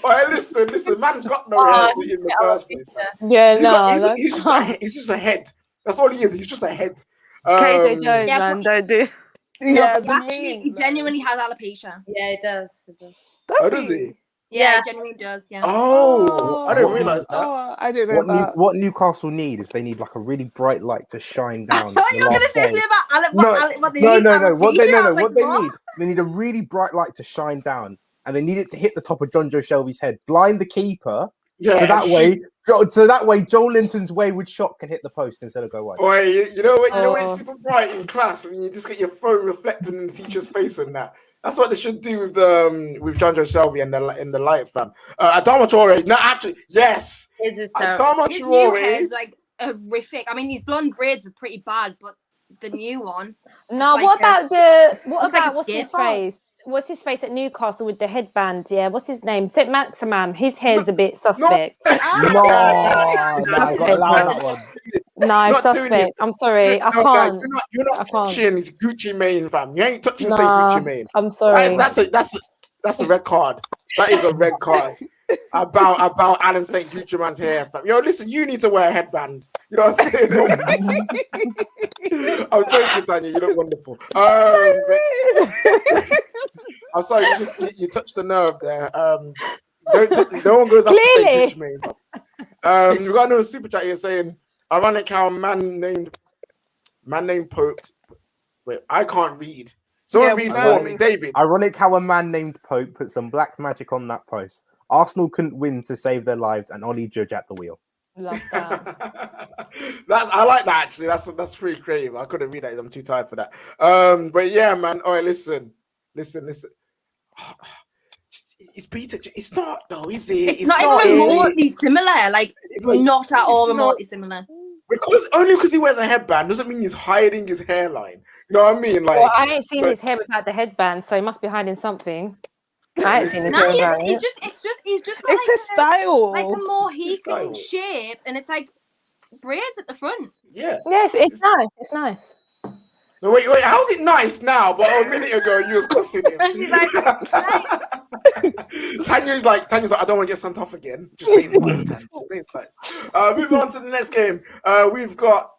All right, listen. Man's got no hair in the first place. Man. Yeah, He's just a head. That's all he is. He's just a head. KJ don't, man, don't do. Yeah, actually, he genuinely has alopecia. Yeah, it does. Does he? Yeah, it genuinely does. Yeah. Oh, I didn't realize that. Oh, I didn't know that. What Newcastle need is they need like a really bright light to shine down. I thought you were going to say something about what they need. They need a really bright light to shine down, and they need it to hit the top of John Joe Shelby's head, blind the keeper. Yeah, so that way, Joe Linton's wayward shot can hit the post instead of go wide. Boy, you know what? It's super bright in class, and you just get your phone reflected in the teacher's face and that. That's what they should do with John Joe Shelby and in the light, fam. Adama Traore, no, actually, yes. Adama His new Traore hair is like horrific. I mean, his blonde braids were pretty bad, but the new one. No, what about what's his face? What's his face at Newcastle with the headband? Yeah, what's his name? St. Maximan. His hair's a bit suspect. No, suspect. I'm sorry, I can't. Guys, you're not touching Gucci Mane, fam. You ain't touching Gucci Mane. I'm sorry. That's a red card. That is a red card. About Alan St. Gucci Man's hair, fam. Yo, listen, you need to wear a headband. You know what I'm saying? I'm joking, Tanya. You look wonderful. I'm sorry, you touched the nerve there. No one goes up to say Gucci Mane. We got another super chat here saying, ironic how man named Pope. Wait, I can't read. Someone read for me, David. Ironic how a man named Pope put some black magic on that post. Arsenal couldn't win to save their lives, and Ollie Judge at the wheel. Love that. I like that actually. That's pretty creative. I couldn't read that. I'm too tired for that. But yeah, man. All right, listen. It's Peter. It's not though, is it? It's not even remotely similar. Like it's not at all remotely similar. Because he wears a headband doesn't mean he's hiding his hairline. You know what I mean? Like, Well, I ain't seen but- his hair without the headband, so he must be hiding something. I ain't seen his No, hair he's without it. just got It's his style. like a His style. Mohican shape, and it's like braids at the front. yeah. Yes, it's nice. It's nice. No, wait, how's it nice now? But a minute ago you was cussing him. She's like, Tanya's like, I don't want to get sent off again. Just say it's nice, Tanya. Just say it's nice. Moving on to the next game. We've got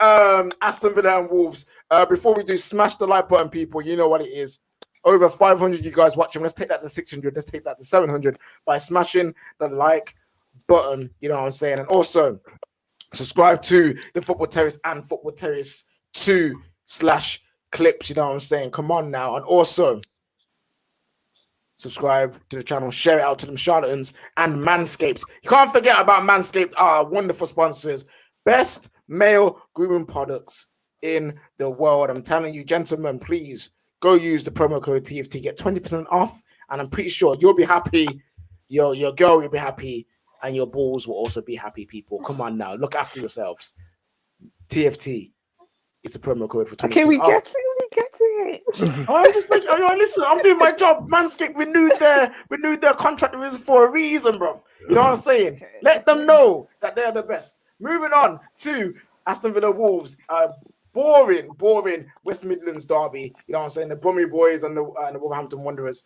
Aston Villa and Wolves. Before we do, smash the like button, people. You know what it is. Over 500 you guys watching. Let's take that to 600. Let's take that to 700 by smashing the like button. You know what I'm saying? And also subscribe to the Football Terrace and Football Terrace 2/clips. You know what I'm saying? Come on now. And also subscribe to the channel, share it out to them charlatans and Manscaped. You can't forget about Manscaped, our wonderful sponsors. Best male grooming products in the world. I'm telling you, gentlemen, please go use the promo code TFT, get 20% off, and I'm pretty sure you'll be happy. Your girl will be happy, and your balls will also be happy, people. Come on now, look after yourselves. TFT is the promo code for 20% Okay, we off. get it. I'm just making. Listen, I'm doing my job. Manscaped renewed their contract with us for a reason, bro. You know what I'm saying? Okay. Let them know that they're the best. Moving on to Aston Villa Wolves. Boring West Midlands derby. You know what I'm saying? The Bromley boys and the Wolverhampton Wanderers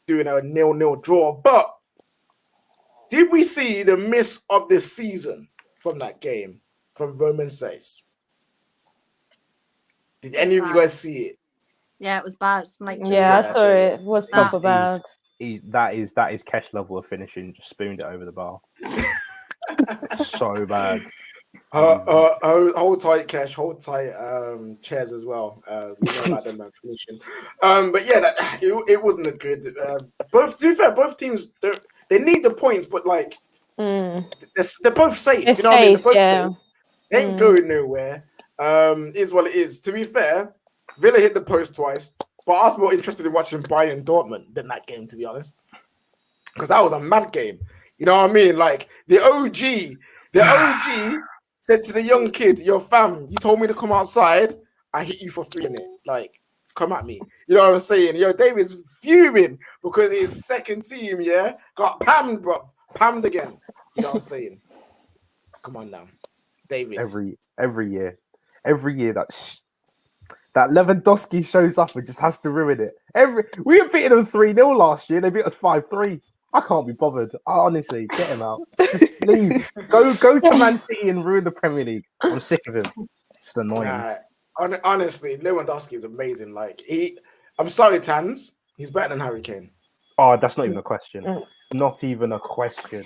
doing a 0-0 draw. But did we see the miss of this season from that game from Roman Says? Did any of you guys see it? Yeah, it was bad. It's from like Yeah, I saw it. It was proper That bad. That is Kesh level of finishing. Just spooned it over the bar. So bad. Hold tight, Cash. Hold tight, chairs as well. We know about them finishing. But yeah, it wasn't a good. Both, to be fair, both teams they need the points, but like they're both safe. It's you know what I mean? They're safe, both yeah. safe. They ain't going nowhere. Is what it is. To be fair, Villa hit the post twice, but I was more interested in watching Bayern Dortmund than that game, to be honest, because that was a mad game. You know what I mean? Like the OG said to the young kid, "Yo, fam, you told me to come outside. I hit you for 3 in it. Like, come at me." You know what I'm saying? Yo, David's fuming because his second team, got pammed, bro. Pammed again. You know what I'm saying? Come on now, David. Every year that Lewandowski shows up and just has to ruin it. We were beating them 3-0 last year. They beat us 5-3. I can't be bothered. Honestly, get him out. Just leave. Go to Man City and ruin the Premier League. I'm sick of him. Just annoying. Honestly, Lewandowski is amazing. Like I'm sorry, Tans. He's better than Harry Kane. Oh, that's not even a question. It's not even a question.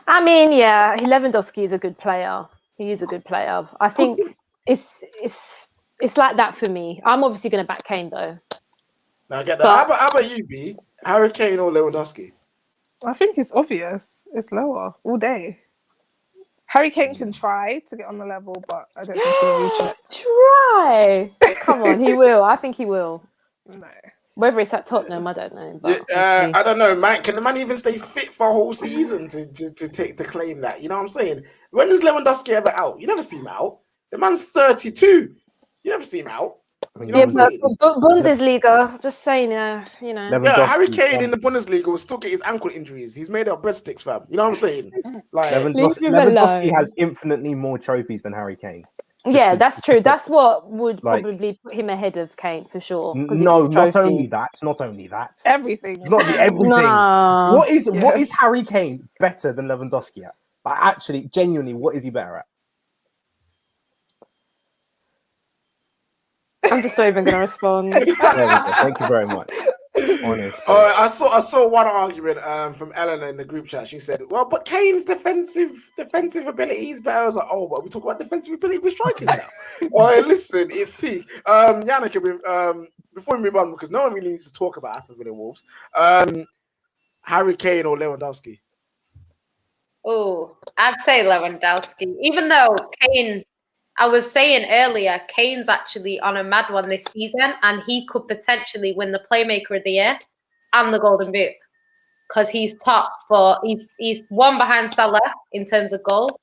I mean, yeah, Lewandowski is a good player. He is a good player. I think it's like that for me. I'm obviously going to back Kane though. Now I get that. How about you, B? Harry Kane or Lewandowski? I think it's obvious. It's lower all day. Harry Kane can try to get on the level, but I don't think he'll reach it. Try. Come on, he will. I think he will. No. Whether it's at Tottenham, I don't know. But I don't know, man. Can the man even stay fit for a whole season to claim that? You know what I'm saying? When is Lewandowski ever out? You never see him out. The man's 32. You never see him out. I mean, You know what I'm saying? Bundesliga, just saying, you know. Yeah, Harry Kane in the Bundesliga will still get his ankle injuries. He's made out of breadsticks, fam. You know what I'm saying? Like Lewandowski has infinitely more trophies than Harry Kane. Yeah, that's true. That's what would probably put him ahead of Kane for sure. No, not only that. Everything. It's not everything. No. What is Harry Kane better than Lewandowski at? Like, actually, genuinely, what is he better at? I'm just not even going to respond. Thank you very much. Honestly. I saw one argument from Eleanor in the group chat. She said, "Well, but Kane's defensive ability is better." I was like, "Oh, but we talk about defensive ability with strikers now." Listen, it's peak. Yannick, before we move on, because no one really needs to talk about Aston Villa Wolves. Harry Kane or Lewandowski? Oh, I'd say Lewandowski. Even though Kane, I was saying earlier, Kane's actually on a mad one this season, and he could potentially win the Playmaker of the Year and the Golden Boot because he's top for he's one behind Salah in terms of goals,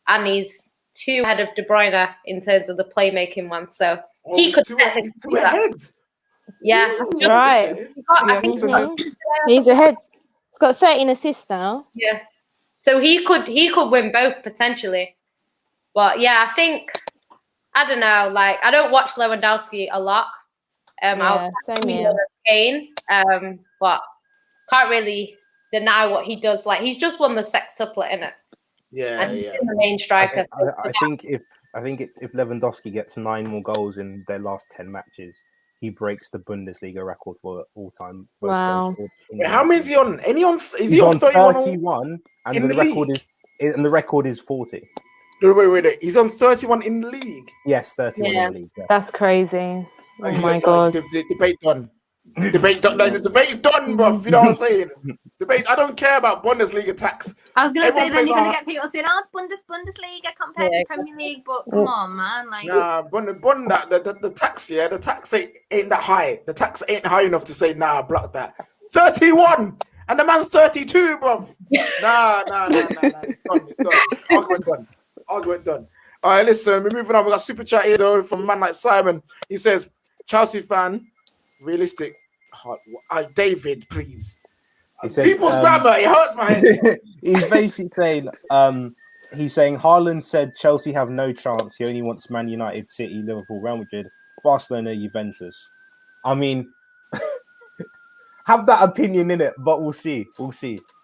and he's 2 ahead of De Bruyne in terms of the playmaking one. So Oh, he he's could two technically do that. ahead. Yeah, Ooh, it's just, Right. okay. I Yeah, think he's been Mhm. He's ahead. He's got 13 assists now. yeah. So he could win both potentially. But yeah, I think I don't know. Like I don't watch Lewandowski a lot. Yeah, same here. Kane, but can't really deny what he does. Like he's just won the sextuplet in it, Yeah, and he's yeah. been the main striker. I think if Lewandowski gets 9 more goals in their last 10 matches, he breaks the Bundesliga record for all-time most Wow. goals scored. in Wait, one how many is season. he on? Any on? Is He's he on 31? 31, and in the the record league? the record is 40. No, wait. He's on 31 in the league. Yes, 31 Yeah. in the league. Yes. That's crazy. Oh my God. The debate done. Debate done. Like, the debate's done, bro. You know what I'm saying? Debate. I don't care about Bundesliga tax. I was gonna Everyone say then plays you're gonna on- get people saying, "Oh, it's Bundesliga compared to Premier League," but come on, man, like. Nah, the tax, yeah, the tax ain't that high. The tax ain't high enough to say, nah, block that. 31! And the man's 32, bro. Nah. It's done. Argument done. All right, listen, we're moving on. We got super chat here, though, from a man like Simon. He says, Chelsea fan, realistic. David, please. He said, People's grammar, it hurts my head. He's basically saying, Haaland said Chelsea have no chance. He only wants Man United, City, Liverpool, Real Madrid, Barcelona, Juventus. I mean, have that opinion in it, but we'll see.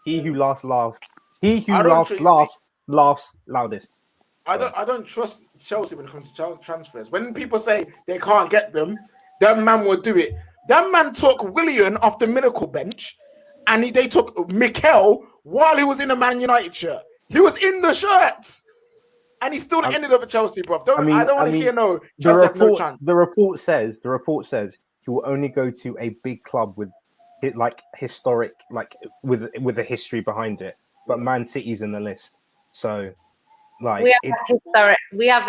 He who laughs last. He who laughs last laughs loudest. I don't trust Chelsea when it comes to transfers. When people say they can't get them, that man will do it. That man took Willian off the medical bench, and they took Mikel while he was in a Man United shirt. He was in the shirt, and he still ended up at Chelsea, bro. I don't want to hear no Chelsea have no chance. The report says he will only go to a big club with historic, with a history behind it. But Man City's in the list, so. Like we have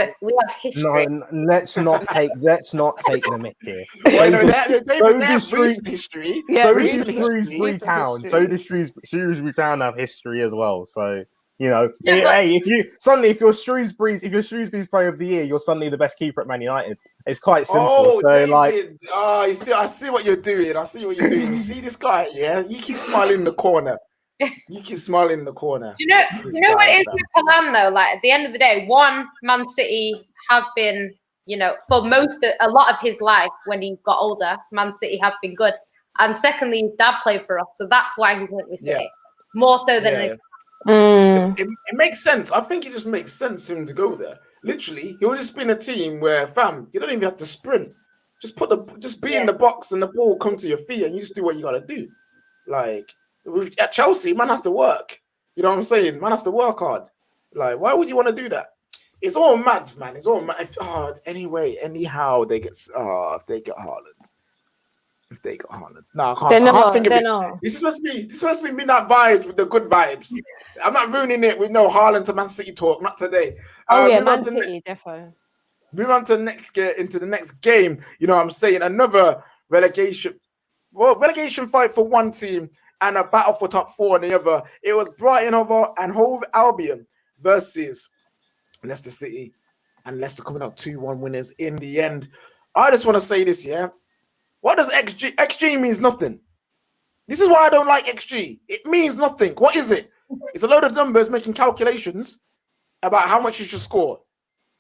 history. No, let's not take the mick here. Recent history. So does Shrewsbury Town. So does Shrewsbury Town have history as well. So hey, if you're Shrewsbury's player of the year, you're suddenly the best keeper at Man United. It's quite simple. Oh, so David. I see what you're doing. You see this guy, yeah? You keep smiling in the corner. You keep smiling in the corner. You know what it is with Kalam though? Like at the end of the day, one, Man City have been, for a lot of his life when he got older, Man City have been good. And secondly, his dad played for us, so that's why he's linked with City more so than. It makes sense. I think it just makes sense for him to go there. Literally, he would just be in a team where, fam, you don't even have to sprint. Just be in the box and the ball come to your feet and you just do what you gotta do. Like. At Chelsea, man has to work. You know what I'm saying? Man has to work hard. Like, why would you want to do that? It's all mad, man. It's all mad. Anyhow, they get if they get Haaland. No, I can't think of it. This is supposed to be midnight vibes with the good vibes. I'm not ruining it with no Haaland to Man City talk. Not today. Man City, definitely. Move on to the next game. You know what I'm saying? Another relegation fight for one team. And a battle for top 4 on the other. It was Brighton and Hove Albion versus Leicester City. And Leicester coming up 2-1 winners in the end. I just want to say this, yeah? What does XG? XG means nothing. This is why I don't like XG. It means nothing. What is it? It's a load of numbers making calculations about how much you should score.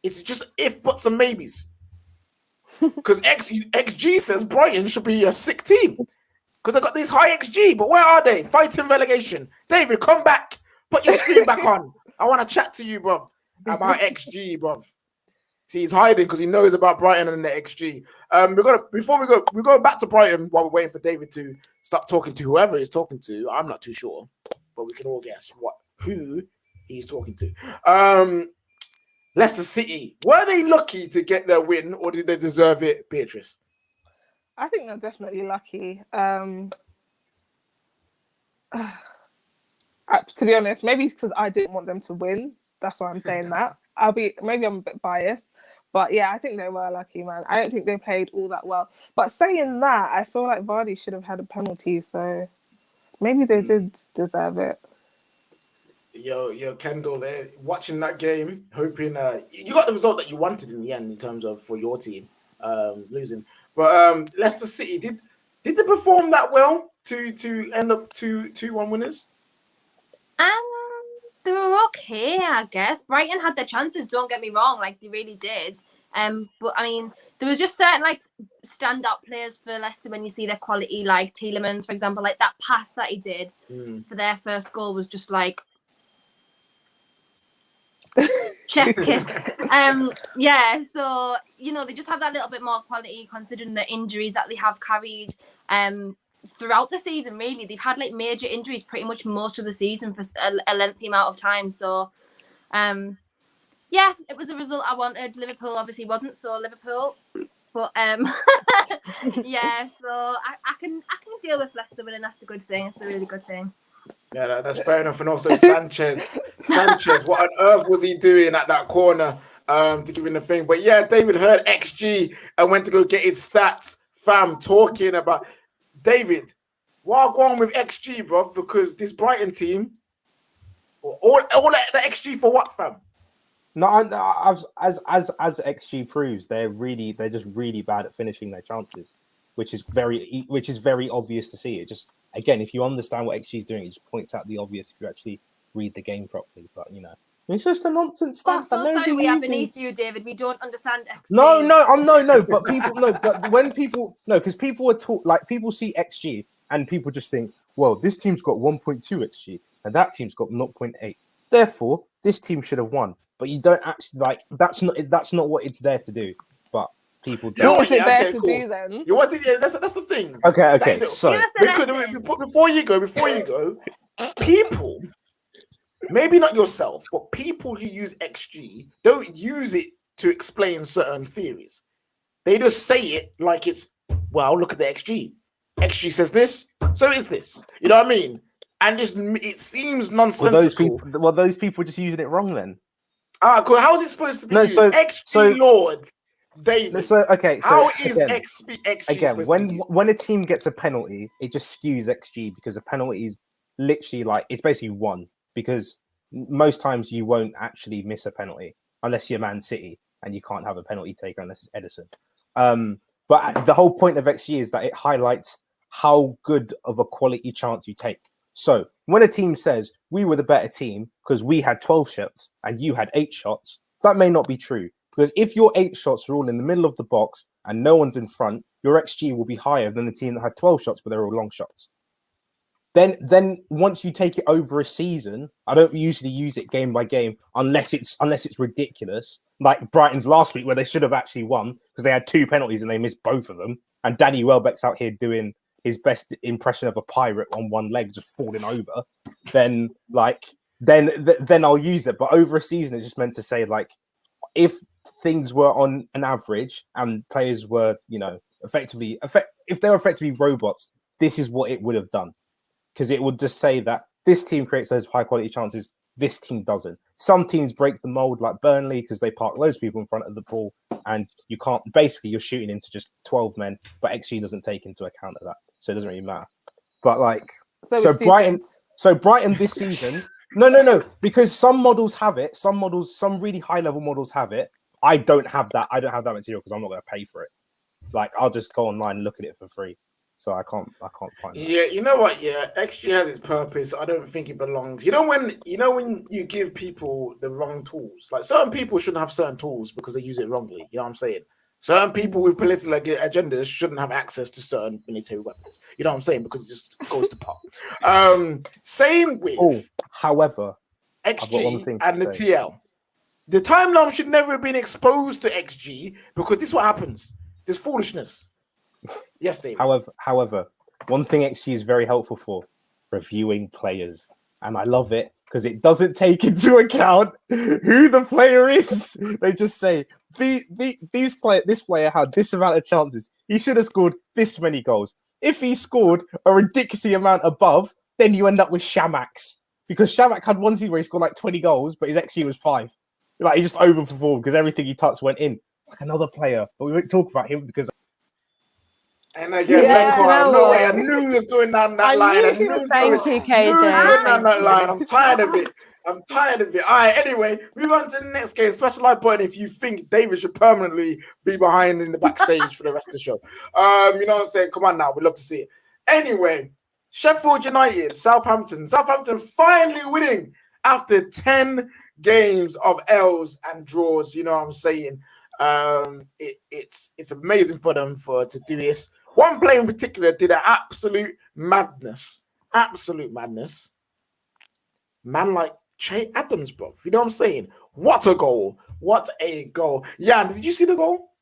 It's just if, buts, and maybes. Because XG says Brighton should be a sick team. Because I got these high XG, but where are they? Fighting relegation. David, come back. Put your screen back on. I want to chat to you, bro, about XG, bro. See, he's hiding because he knows about Brighton and the XG. We go back to Brighton while we're waiting for David to start talking to whoever he's talking to. I'm not too sure, but we can all guess who he's talking to. Leicester City. Were they lucky to get their win, or did they deserve it, Beatrice? I think they're definitely lucky. To be honest, maybe it's because I didn't want them to win. That's why I'm saying that. Maybe I'm a bit biased, but yeah, I think they were lucky, man. I don't think they played all that well. But saying that, I feel like Vardy should have had a penalty, so maybe they did deserve it. Yo, Kendall, there watching that game, hoping you got the result that you wanted in the end in terms of for your team. losing. But Leicester City did they perform that well to end up 2-1 winners? They were okay, I guess. Brighton had their chances, don't get me wrong, like they really did. But I mean, there was just certain like standout players for Leicester when you see their quality, like Tielemans, for example, like that pass that he did for their first goal was just like chest kiss. Yeah, so you know, they just have that little bit more quality considering the injuries that they have carried throughout the season. Really, they've had like major injuries pretty much most of the season for a lengthy amount of time. So yeah, it was a result I wanted. Liverpool obviously wasn't so Liverpool, but yeah, so I can deal with Leicester winning. That's a good thing. It's a really good thing. Yeah, that's fair enough. And also Sanchez, what on earth was he doing at that corner to give him the thing? But yeah, David heard XG and went to go get his stats. Fam, talking about David. What go on with XG, bro? Because this Brighton team, all the XG for what, fam? No, as XG proves, they're just really bad at finishing their chances, which is very obvious to see. It just, again, if you understand what XG is doing, it just points out the obvious if you actually read the game properly. But you know, it's just a nonsense stat. I'm so sorry we are beneath you, David. We don't understand XG. No. But people But when people because people are people see XG and people just think, well, this team's got 1.2 XG and that team's got 0.8. Therefore, this team should have won. But you don't actually that's not what it's there to do. But people don't. What was it there to do then? That's the thing. Okay. So before you go, people, maybe not yourself, but people who use XG don't use it to explain certain theories. They just say it like it's, well, look at the XG. XG says this, so is this. You know what I mean? And it seems nonsensical. Those people are just using it wrong then. Cool. How is it supposed to be used? XG Lord David. How is XG again when a team gets a penalty, it just skews XG because a penalty is literally it's basically one, because most times you won't actually miss a penalty unless you're Man City and you can't have a penalty taker unless it's Edison. But the whole point of XG is that it highlights how good of a quality chance you take. So when a team says we were the better team because we had 12 shots and you had 8 shots, that may not be true. Because if your 8 shots are all in the middle of the box and no one's in front, your XG will be higher than the team that had 12 shots but they're all long shots. Then once you take it over a season, I don't usually use it game by game unless it's ridiculous. Like Brighton's last week where they should have actually won because they had 2 penalties and they missed both of them. And Danny Welbeck's out here doing his best impression of a pirate on one leg, just falling over. Then I'll use it. But over a season, it's just meant to say if things were on an average and players were, if they were effectively robots, this is what it would have done. Because it would just say that this team creates those high quality chances, this team doesn't. Some teams break the mold like Burnley because they park loads of people in front of the ball and you can't, basically you're shooting into just 12 men, but XG doesn't take into account of that. So it doesn't really matter. But so Brighton this season, no, because some models have it, some really high level models have it. I don't have that material because I'm not going to pay for it. I'll just go online and look at it for free. So I can't find that. Yeah, you know what? Yeah, XG has its purpose. I don't think it belongs. When you give people the wrong tools, like certain people shouldn't have certain tools because they use it wrongly. You know what I'm saying? Certain people with political agendas shouldn't have access to certain military weapons. You know what I'm saying? Because it just goes to pot. Same with. However, XG and the TL. The timeline should never have been exposed to XG because this is what happens. There's foolishness. Yes, David. However, one thing XG is very helpful for reviewing players, and I love it because it doesn't take into account who the player is. They just say this player had this amount of chances. He should have scored this many goals. If he scored a ridiculous amount above, then you end up with Shamax because Shamak had one season where he scored 20 goals, but his XG was 5. He just overperformed because everything he touched went in. Like another player, but we won't talk about him because. And again, I knew he was going down that line. Thank you, KJ. Down that line. I'm tired of it. I'm tired of it. All right, anyway, move on to the next game. Special live point if you think David should permanently be behind in the backstage for the rest of the show. You know what I'm saying? Come on now, we'd love to see it. Anyway, Sheffield United, Southampton. Southampton finally winning after 10 games of L's and draws. You know what I'm saying? It's amazing for them to do this. One player in particular did an absolute madness. Absolute madness. Man like Che Adams, bro. You know what I'm saying? What a goal. What a goal. Yeah, did you see the goal?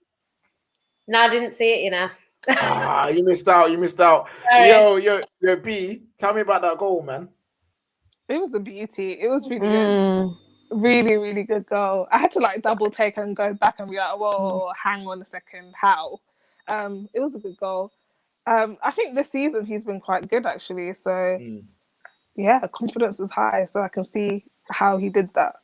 No, I didn't see it, you know. You missed out. You missed out. Sorry. Yo, B, tell me about that goal, man. It was a beauty. It was really good. Really, really good goal. I had to like double take and go back and be like, whoa, hang on a second. How? It was a good goal. I think this season he's been quite good actually. So yeah, confidence is high. So I can see how he did that.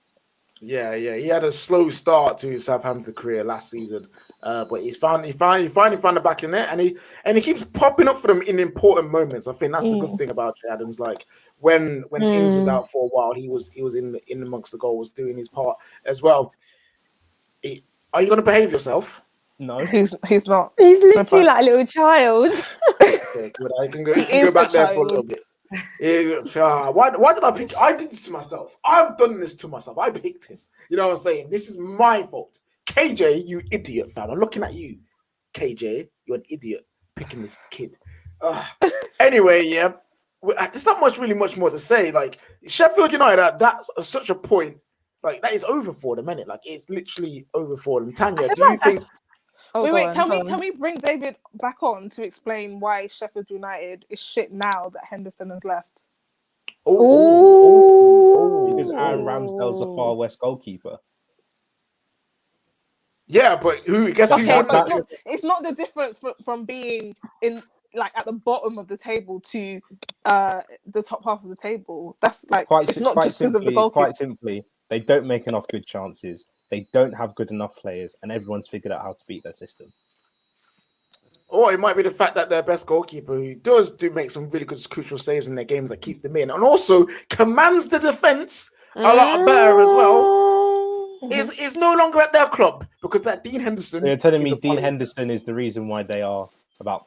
Yeah. He had a slow start to his Southampton career last season. But he finally found the back in there, and he keeps popping up for them in important moments. I think that's the good thing about Che Adams. Like when Ings was out for a while, he was in amongst the goals, doing his part as well. Are you going to behave yourself? No, He's not. He's literally like a little child. Okay, good. I can go back there for a little bit. Why did I pick? I did this to myself. I've done this to myself. I picked him. You know what I'm saying? This is my fault. KJ, you idiot, fam. I'm looking at you. KJ, you're an idiot picking this kid. Anyway, yeah. There's not really much more to say. Like, Sheffield United, that's such a point. Like, that is over for them, innit? Like, it's literally over for them. Tanya, do you think... Wait, can we bring David back on to explain why Sheffield United is shit now that Henderson has left? Because Aaron Ramsdale's a Far West goalkeeper. Yeah, but who? Guess who? It's not the difference from being in like at the bottom of the table to the top half of the table. That's like it's not just because of the goalkeeper. Quite simply, they don't make enough good chances. They don't have good enough players, and everyone's figured out how to beat their system. Or it might be the fact that their best goalkeeper, who does make some really good crucial saves in their games that keep them in, and also commands the defense a lot better as well. Is no longer at their club because that Dean Henderson. You're telling me Dean Henderson is the reason why they are about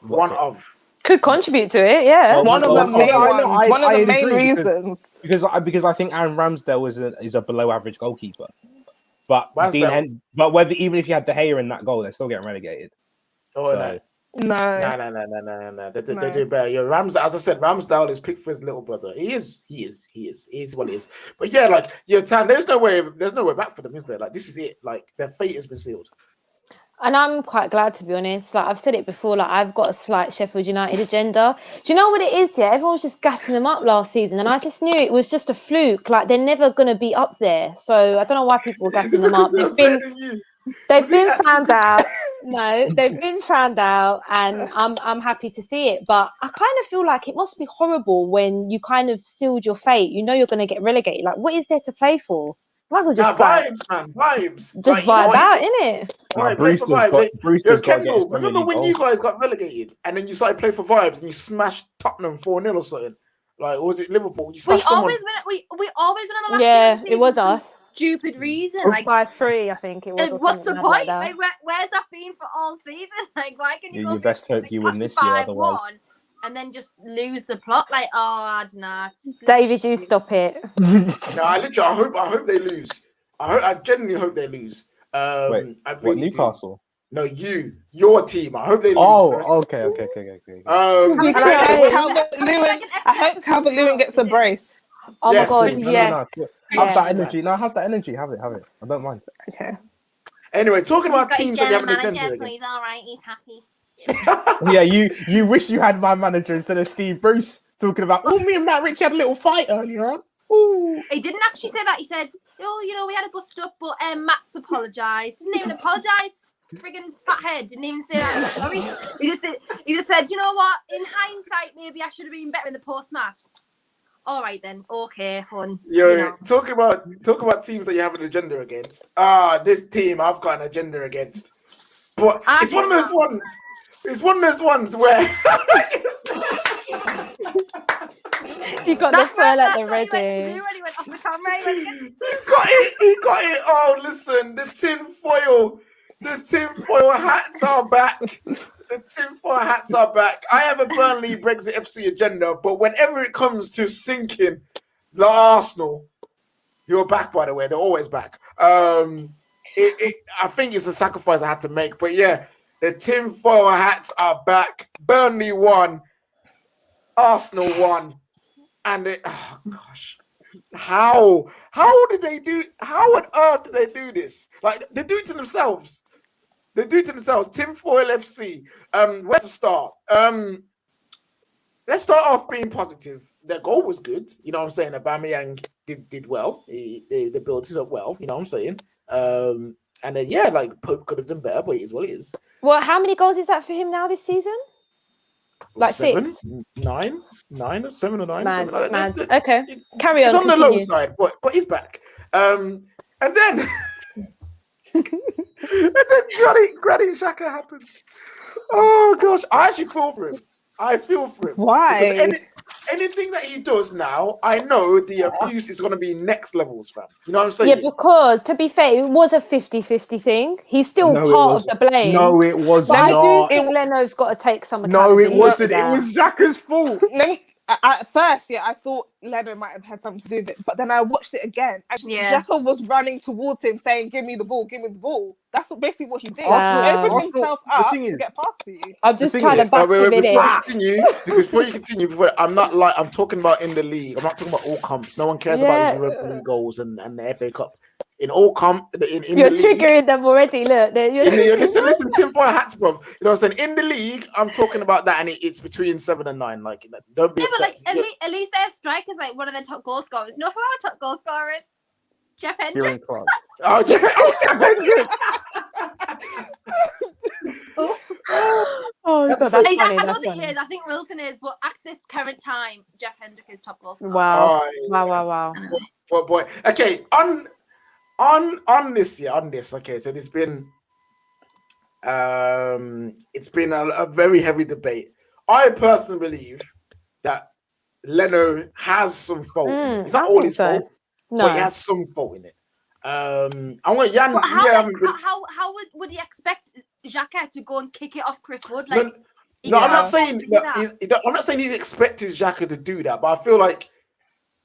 could contribute to it, yeah. One of the main reasons. Because I think Aaron Ramsdale is a below average goalkeeper, but even if you had De Gea in that goal, they're still getting relegated. No. They do better. Yeah, Ramsdale, as I said, Ramsdale is Pickford's little brother. He is what he is. But yeah, like Tan, there's no way back for them, is there? Like this is it. Like their fate has been sealed. And I'm quite glad, to be honest. Like I've said it before, like I've got a slight Sheffield United agenda. Do you know what it is? Yeah, everyone was just gassing them up last season, and I just knew it was just a fluke. Like they're never going to be up there. So I don't know why people were gassing them up. They've been found out. No, they've been found out, and I'm happy to see it. But I kind of feel like it must be horrible when you kind of sealed your fate. You know you're going to get relegated. Like, what is there to play for? Might as well just vibes, man. Vibes. Just vibe out, innit? Brewster's Kendall, remember when you guys got relegated and then you started playing for vibes and you smashed Tottenham 4-0 or something? Like, or was it Liverpool? You smashed someone. We always win on the last game of the season it was us. Stupid reason. Like 5-3, I think it was. What's the point? Like, where's that been for all season? Like, why can you best hope you win this year, otherwise. And then just lose the plot? Like, I don't know. David, you stop it. No, I hope they lose. I genuinely hope they lose. Wait, Newcastle? No, your team. I hope they lose. Oh, okay. I hope Calvert-Lewin gets a brace. Oh my god, yeah. Have that energy. No, have that energy. Have it. I don't mind. Okay. Anyway, talking about teams that you have an agenda. So he's all right. He's happy. Yeah, you wish you had my manager instead of Steve Bruce talking about. Me and Matt Rich had a little fight earlier on. Ooh. He didn't actually say that. He said, we had a bust up, but Matt's apologised. Didn't even apologise. Friggin' fathead didn't even say that. Sorry. He just said, you know what? In hindsight, maybe I should have been better in the post match. All right then. Okay, fun. Talk about teams that you have an agenda against. This team I've got an agenda against. But it's one of those ones. It's one of those ones where You got That's the twirl at the what he went to ready. do when he went off the camera. He went, He got it. Oh, listen, the tinfoil hats are back. The tinfoil hats are back. I have a Burnley Brexit FC agenda, but whenever it comes to sinking the Arsenal, you're back, by the way. They're always back. I think it's a sacrifice I had to make, but yeah, the tinfoil hats are back. Burnley won, Arsenal won, and oh gosh, how did they do? How on earth did they do this? Like they do it to themselves. They do it to themselves. Tinfoil FC. Where to start? Let's start off being positive. Their goal was good. You know what I'm saying? Aubameyang did well. They built it up well. You know what I'm saying? And then yeah, like Pope could have done better, but it is what it is. Well, how many goals is that for him now this season? Like 7, 6? 9, 7 or 9. Mad, Like mad. that. Okay, carry on. He's on the continue. low side, but he's back. And then Granny Xhaka happened. Oh gosh, I actually feel for him. I feel for him. Why? Because anything that he does now, I know the abuse is going to be next levels, fam. You know what I'm saying? Yeah, because to be fair, it was a 50-50 thing. He's still No, it part of the wasn't. blame. No, it was But I do not. think Leno's got to take some No, it accountability wasn't. for It that. was Xhaka's fault. Let me. At first, yeah, I thought Leno might have had something to do with it, but then I watched it again. And Yeah. Xhaka was running towards him, saying, "Give me the ball, give me the ball." That's basically what he did. Wow. He opened Arsenal- himself the up thing to is- get past to you. I'm just thing trying to is- back him in Before you continue, I'm talking about in the league. I'm not talking about all comps. No one cares about his Europa League goals and the FA Cup. In all in You're the league, triggering them already. Look, listen, tinfoil hats, bro. You know what I'm saying? In the league, I'm talking about that, and it's between 7 and 9. Like, don't be yeah, but upset. like at least their strikers like one of their top goal scorers. You know who our top goal scorer is? Jeff Hendrick. Kieran Clark. Oh, Jeff Hendrick. Oh, That's God, so- that's I funny. don't That's think he funny. is. I think Wilson is, but at this current time, Jeff Hendrick is top goal scorer. Wow. Oh, yeah. Wow. Boy. Okay, on this. Okay, so it's been a very heavy debate. I personally believe that Leno has some fault. In it. It's not I all think his so. fault, but he No. has some fault in it. I want Jan. But how, Yeah, how would you expect Xhaka to go and kick it off Chris Wood? Like, no, I'm Yeah. not saying that. I'm not saying he's expected Xhaka to do that, but I feel like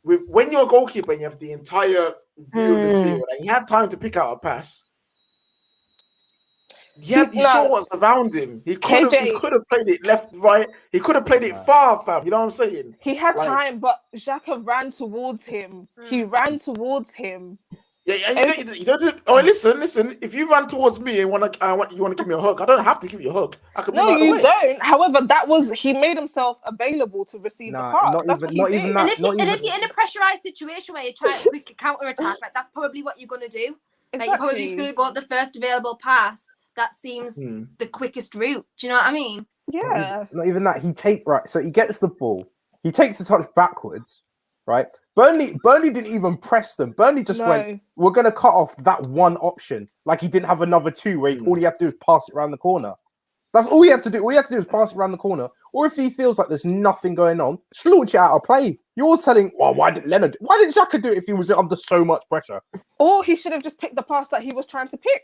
when you're a goalkeeper and you have the entire view of the field, and he had time to pick out a pass. He saw what's around him. He could have played it left, right. He could have played it far, fam. You know what I'm saying? He had time, but Xhaka ran towards him. He ran towards him. Yeah, and you don't. Oh, listen. If you run towards me and you want to give me a hug, I don't have to give you a hug. I can No, move out the you way. don't. However, he made himself available to receive the pass. That's what he did. And if you're in a pressurized situation where you're trying to quick counter attack, like that's probably what you're gonna do. Like you're probably just gonna go at the first available pass. That seems the quickest route. Do you know what I mean? Yeah. Not even that. So he gets the ball. He takes the touch backwards, right? Burnley didn't even press them. Burnley just went, we're going to cut off that one option. Like he didn't have another two where all he had to do is pass it around the corner. That's all he had to do. All he had to do is pass it around the corner. Or if he feels like there's nothing going on, just launch it out of play. You're telling, well, why didn't Xhaka do it if he was under so much pressure? Or he should have just picked the pass that he was trying to pick.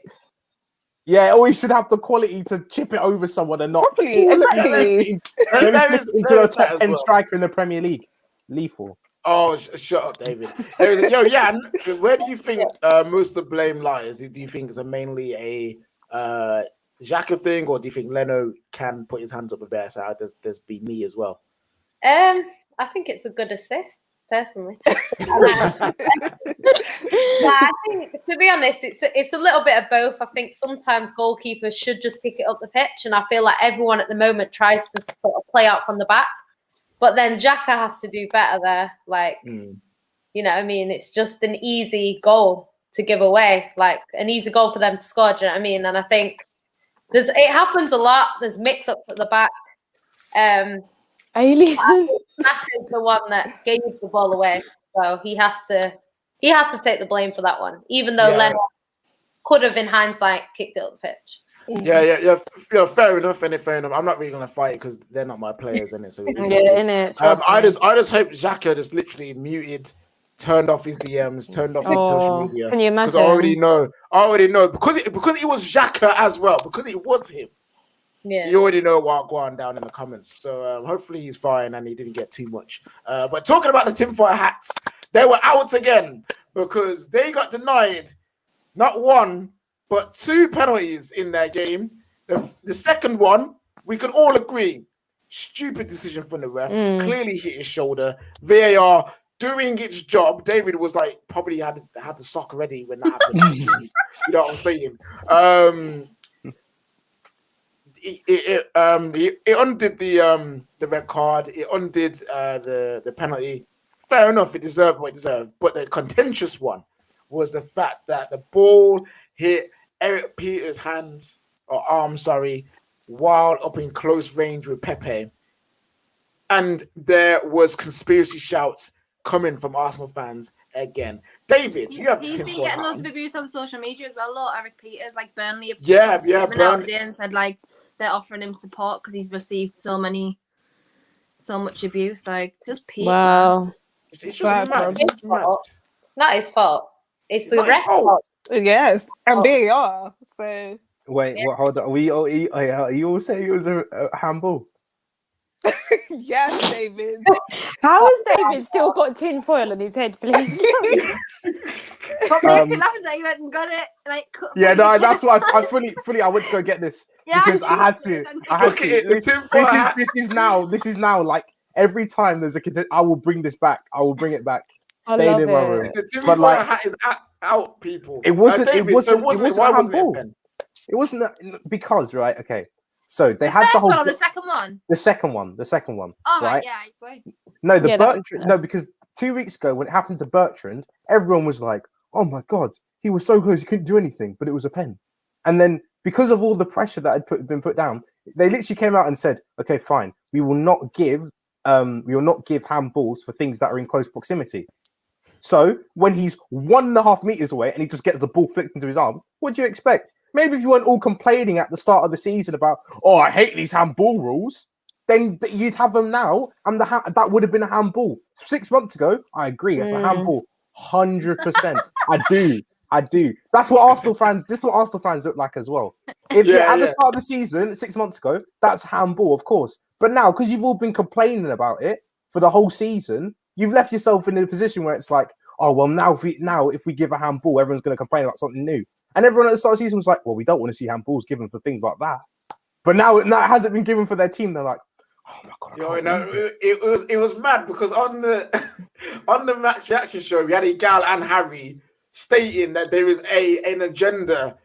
Yeah, or he should have the quality to chip it over someone and not Properly, exactly. into a top 10 striker in the Premier League. Lethal. Oh, shut up, David. Yo, yeah. Where do you think most of the blame lies? Do you think it's mainly a Xhaka thing, or do you think Leno can put his hands up a bit? So there's be me as well. I think it's a good assist, personally. I think, to be honest, it's a little bit of both. I think sometimes goalkeepers should just pick it up the pitch, and I feel like everyone at the moment tries to sort of play out from the back. But then Xhaka has to do better there. Like, you know what I mean? It's just an easy goal to give away, like an easy goal for them to score. Do you know what I mean? And I think it happens a lot. There's mix-ups at the back. Xhaka is the one that gave the ball away, so he has to take the blame for that one. Even though Leno could have, in hindsight, kicked it up the pitch. Yeah. Fair enough. Fair enough. I'm not really gonna fight because they're not my players, in it. So it is what it is. innit? I just hope Xhaka just literally muted, turned off his DMs, turned off his social media. Can you imagine? Because I already know because it was Xhaka as well, because it was him. Yeah. You already know what going down in the comments. So hopefully he's fine and he didn't get too much. But talking about the tinfoil hats, they were out again because they got denied not one but 2 penalties in their game. The second one, we can all agree, stupid decision from the ref. Clearly hit his shoulder. VAR doing its job. David was like probably had the sock ready when that happened. You know what I'm saying? It undid the red card. It undid the penalty. Fair enough, it deserved what it deserved. But the contentious one was the fact that the ball hit Eric Peters' hands or arm, while up in close range with Pepe, and there was conspiracy shouts coming from Arsenal fans again. David, you have he's been getting loads of abuse on social media as well. Though Eric Peters, like Burnley, Burnley out today and said like they're offering him support because he's received so much abuse. Like it's just peak. Wow. It's just mad. It's mad. It's not his fault. It's the not his ref's fault. fault. Yes, and VAR. So Wait, what? Hold on. Are you all saying it was a handball? yes, David. How has David still got tin foil on his head, please? What makes you laugh is that you hadn't got it. Like Yeah, no, that's why I fully I went to go get this because I had to. Look at it, the tinfoil hat. This is now like every time there's I will bring this back. I will bring it back. Stay in my room. The tinfoil hat is out, people. It wasn't. David, it wasn't. why it wasn't wasn't a it handball. Ben? It wasn't because right. Okay, so they had first the whole. one or the second one? The second one. Oh right. yeah. Great. No, that was- because 2 weeks ago when it happened to Bertrand, everyone was like, "Oh my god, he was so close, he couldn't do anything, but it was a pen." And then because of all the pressure that had been put down, they literally came out and said, "Okay, fine, we will not give handballs for things that are in close proximity." So when he's 1.5 meters away and he just gets the ball flicked into his arm, what do you expect? Maybe if you weren't all complaining at the start of the season about, "Oh, I hate these handball rules," then you'd have them now, and that would have been a handball 6 months ago. I agree, it's a handball, 100%. I do. That's what Arsenal fans. This is what Arsenal fans look like as well. At the start of the season 6 months ago, that's handball, of course. But now, because you've all been complaining about it for the whole season, you've left yourself in a position where it's like, "Oh well, now if we give a handball, everyone's going to complain about something new." And everyone at the start of the season was like, "Well, we don't want to see handballs given for things like that." But now it hasn't been given for their team. They're like, "Oh my god!" It was mad because on the Max Reaction show, we had a gal and Harry stating that there is an agenda.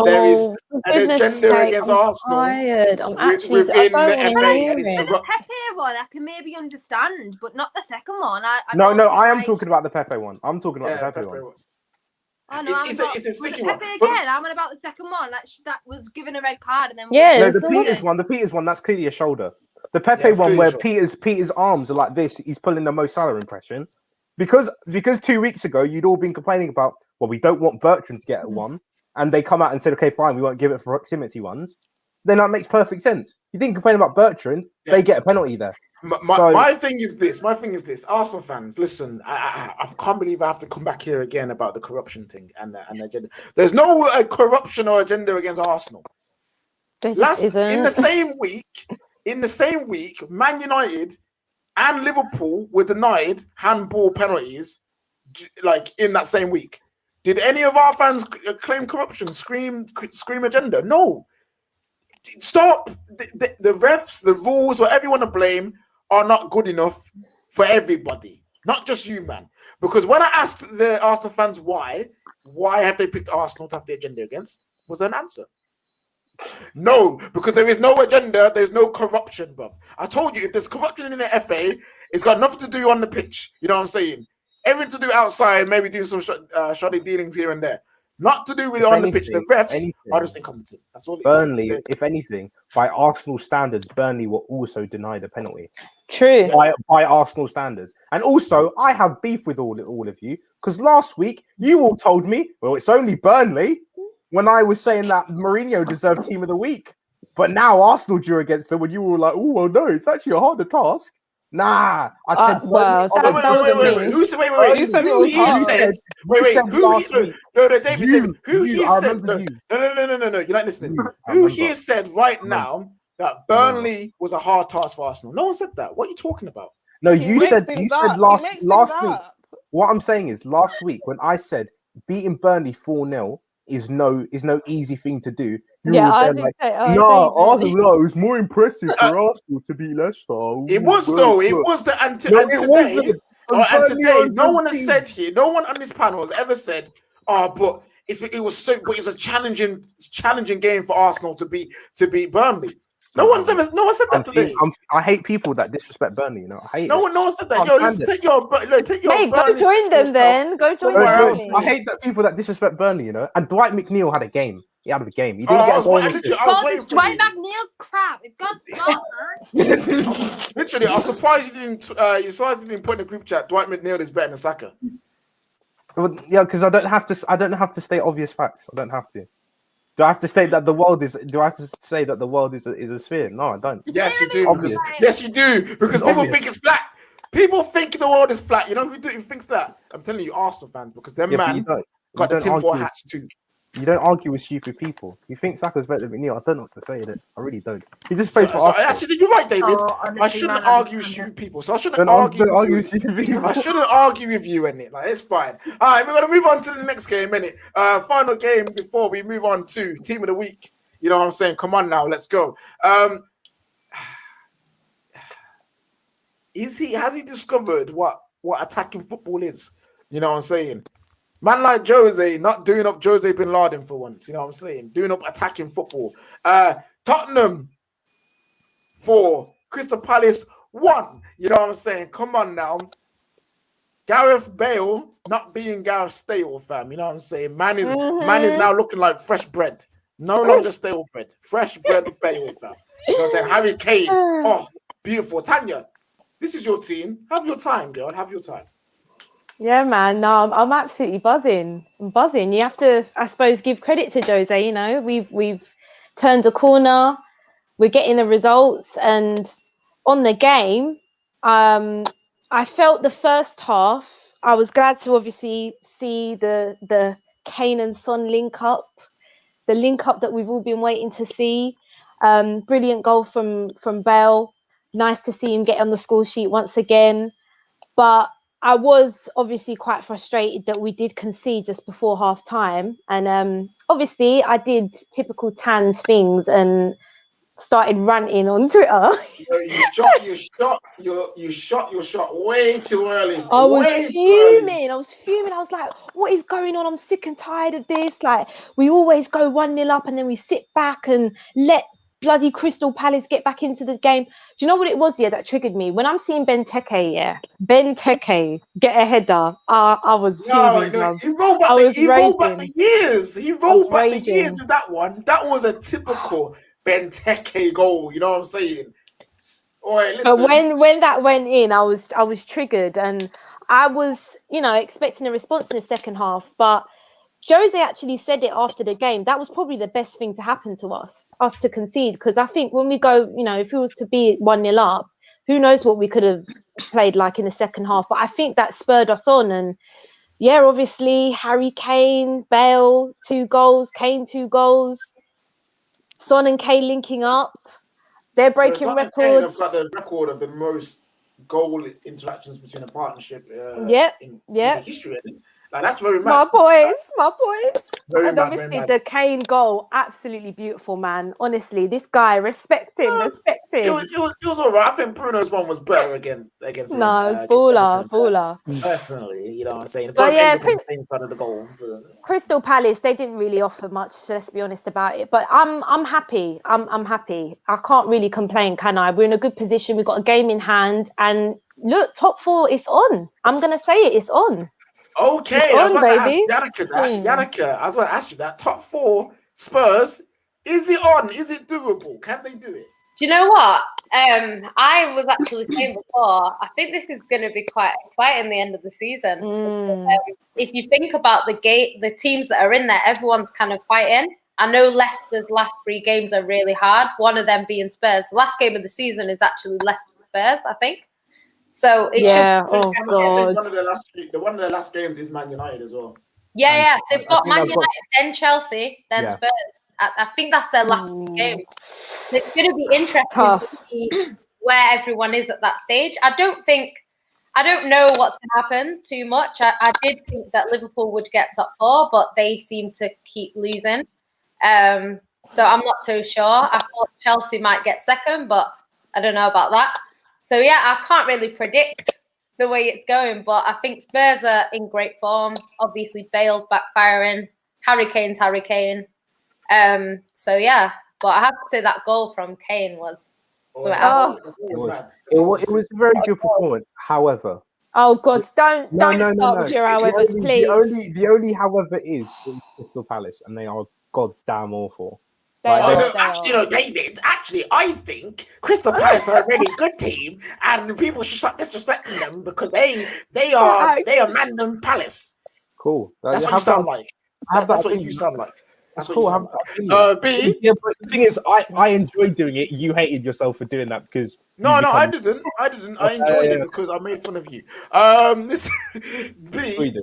There is an agenda against Arsenal. I'm actually within I the don't FA, wanna and it's hear it. The Pepe one, I can maybe understand, but not the second one. I am talking about the Pepe one. I'm talking about the Pepe one. Oh no, it's a sticky one. Pepe again. I'm on about the second one. That was given a red card, and then the Peters one. That's clearly a shoulder. The Pepe one, where Peters' arms are like this, he's pulling the Mo Salah impression. Because 2 weeks ago you'd all been complaining about, well, we don't want Bertrand to get one, and they come out and said, "Okay, fine, we won't give it for proximity ones." Then that makes perfect sense. You didn't complain about Bertrand, they get a penalty there. My thing is this. Arsenal fans, listen. I can't believe I have to come back here again about the corruption thing and the agenda. There's no corruption or agenda against Arsenal. In the same week, Man United and Liverpool were denied handball penalties, like in that same week. Did any of our fans claim corruption, scream agenda? No. Stop. The refs, the rules, whatever you want to blame, are not good enough for everybody, not just you, man. Because when I asked the Arsenal fans why have they picked Arsenal to have the agenda against, was there an answer? No, because there is no agenda, there's no corruption, bruv. I told you, if there's corruption in the FA, it's got nothing to do on the pitch. You know what I'm saying? Everything to do outside, maybe do some shoddy dealings here and there. Not to do with on the pitch. The refs are just incompetent. That's all it Burnley, is. if anything, by Arsenal standards, Burnley were also denied a penalty. True. By Arsenal standards. And also, I have beef with all of you, because last week, you all told me, well, it's only Burnley. when I was saying that Mourinho deserved Team of the Week, but now Arsenal drew against them when you were like, oh, well, no, it's actually a harder task. Nah, I said, well, that wasn't me. Who said? Wait. You said it Who was he hard. said? You Wait. said Who he? last week. No, David. Who you, he I said? remember you. No. You're not listening. I Who remember. he said right I remember. now that Burnley was a hard task for Arsenal? No one said that. What are you talking about? No, He you makes said things up. He last makes last things week. up. What I'm saying is last week when I said beating Burnley 4-0 is no easy thing to do. You Yeah, were I there did like, say. no, Arsenal, no, it was more impressive for Arsenal to beat Leicester. It was though. It was the and No, today. it wasn't. And Burnley today, are a no good one has team. said here. No one on this panel has ever said, "Oh, but it was a challenging game for Arsenal to beat Burnley." No one said that today. I hate people that disrespect Burnley. You know, I hate No it. one said that. Can't Yo, stand listen, it. take your Mate, go Burnley join them stuff then. Go join somewhere them. else. I hate that people that disrespect Burnley. You know, and Dwight McNeil had a game. He had a game. He didn't I get a was goal. waiting for Dwight you. McNeil crap. It's gone smart, man. Literally, I was surprised you didn't. You surprised you didn't put in the group chat. Dwight McNeil is better than Saka. Well, yeah, because I don't have to state obvious facts. I don't have to. Do I have to state that the world is? Do I have to say that the world is a sphere? No, I don't. Yes, you do. Obvious. Yes, you do. Because It's people obvious. think it's flat. People think the world is flat. You know who thinks that? I'm telling you, Arsenal fans, because them Yeah, but man you don't got the tinfoil argue. hats too. You don't argue with stupid people. You think Saka's better than McNeil? I don't know what to say. I really don't. He just plays for Arsenal. Actually, you're right, David. Oh, I honestly, shouldn't man, argue with understand stupid people. So I shouldn't Don't argue argue with with you. stupid people. I shouldn't argue with you, innit? Like, it's fine. All right, we're gonna move on to the next game, innit? Final game before we move on to Team of the Week. You know what I'm saying? Come on now, let's go. Has he discovered what attacking football is? You know what I'm saying? Man like Jose, not doing up Jose Bin Laden for once. You know what I'm saying? Doing up attacking football. Tottenham 4, Crystal Palace 1. You know what I'm saying? Come on now. Gareth Bale not being Gareth Stale, fam. You know what I'm saying? Man is now looking like fresh bread. No longer stale bread. Fresh bread Bale, fam. You know what I'm saying? Harry Kane. Oh, beautiful. Tanya, this is your team. Have your time, girl. Have your time. Yeah, man. No, I'm absolutely buzzing. I'm buzzing. You have to, I suppose, give credit to Jose. You know, we've turned a corner. We're getting the results, and on the game, I felt the first half. I was glad to obviously see the Kane and Son link up, the link up that we've all been waiting to see. Brilliant goal from Bale. Nice to see him get on the score sheet once again, but I was obviously quite frustrated that we did concede just before half time. And obviously I did typical Tans things and started ranting on Twitter. You shot your shot way too early. I was fuming. I was like, what is going on? I'm sick and tired of this. Like, we always go 1-0 up and then we sit back and let bloody Crystal Palace get back into the game. Do you know what it was, that triggered me? When I'm seeing Benteke get a header, I was fuming. He rolled back the years. He rolled back the years with that one. That was a typical Benteke goal. You know what I'm saying? All right, listen. But when that went in, I was triggered, and I was, expecting a response in the second half, but Jose actually said it after the game. That was probably the best thing to happen to us to concede. Because I think when we go, if it was to be 1-0 up, who knows what we could have played like in the second half. But I think that spurred us on. And yeah, obviously, Harry Kane, Bale, 2 goals, Kane 2 goals, Son and Kane linking up. They're breaking records. Kane have got the record of the most goal interactions between a partnership in history. I think. Like, that's very mad. My boys. And obviously the Kane goal, absolutely beautiful, man. Honestly, this guy, respect him. It was all right. I think Bruno's one was better against baller. Personally, you know what I'm saying? But yeah, the same side of the goal. Crystal Palace, they didn't really offer much, so let's be honest about it. But I'm happy. I'm happy. I can't really complain, can I? We're in a good position. We've got a game in hand, and look, top 4 is on. I'm gonna say it's on. Okay, I was about to ask Yannicka that. Yannicka, I was about to ask you that. Top 4 Spurs, is it on? Is it doable? Can they do it? Do you know what? I was actually saying before, I think this is going to be quite exciting the end of the season. If you think about the teams that are in there, everyone's kind of fighting. I know Leicester's last 3 games are really hard, one of them being Spurs. The last game of the season is actually Leicester Spurs, I think. So it should be oh god. One of the last games is Man United as well. Yeah. They've got Man United, then Chelsea, then Spurs. I think that's their last game. It's going to be interesting to see where everyone is at that stage. I don't know what's going to happen too much. I did think that Liverpool would get top 4, but they seem to keep losing. So I'm not so sure. I thought Chelsea might get second, but I don't know about that. So yeah, I can't really predict the way it's going, but I think Spurs are in great form. Obviously, Bale's backfiring. Harry Kane's Harry Kane. So yeah, but I have to say that goal from Kane was. Oh. It was a very good performance. However, oh god, don't start with your however's, please. The only however is Crystal Palace, and they are goddamn awful. David. Actually, I think Crystal Palace are a really good team, and people should stop disrespecting them because they are Mandem Palace. Cool. That's what you sound like. That's what you sound like. That's cool. B. Yeah, but the thing is, I enjoyed doing it. You hated yourself for doing that because I didn't. I enjoyed it because I made fun of you. This B.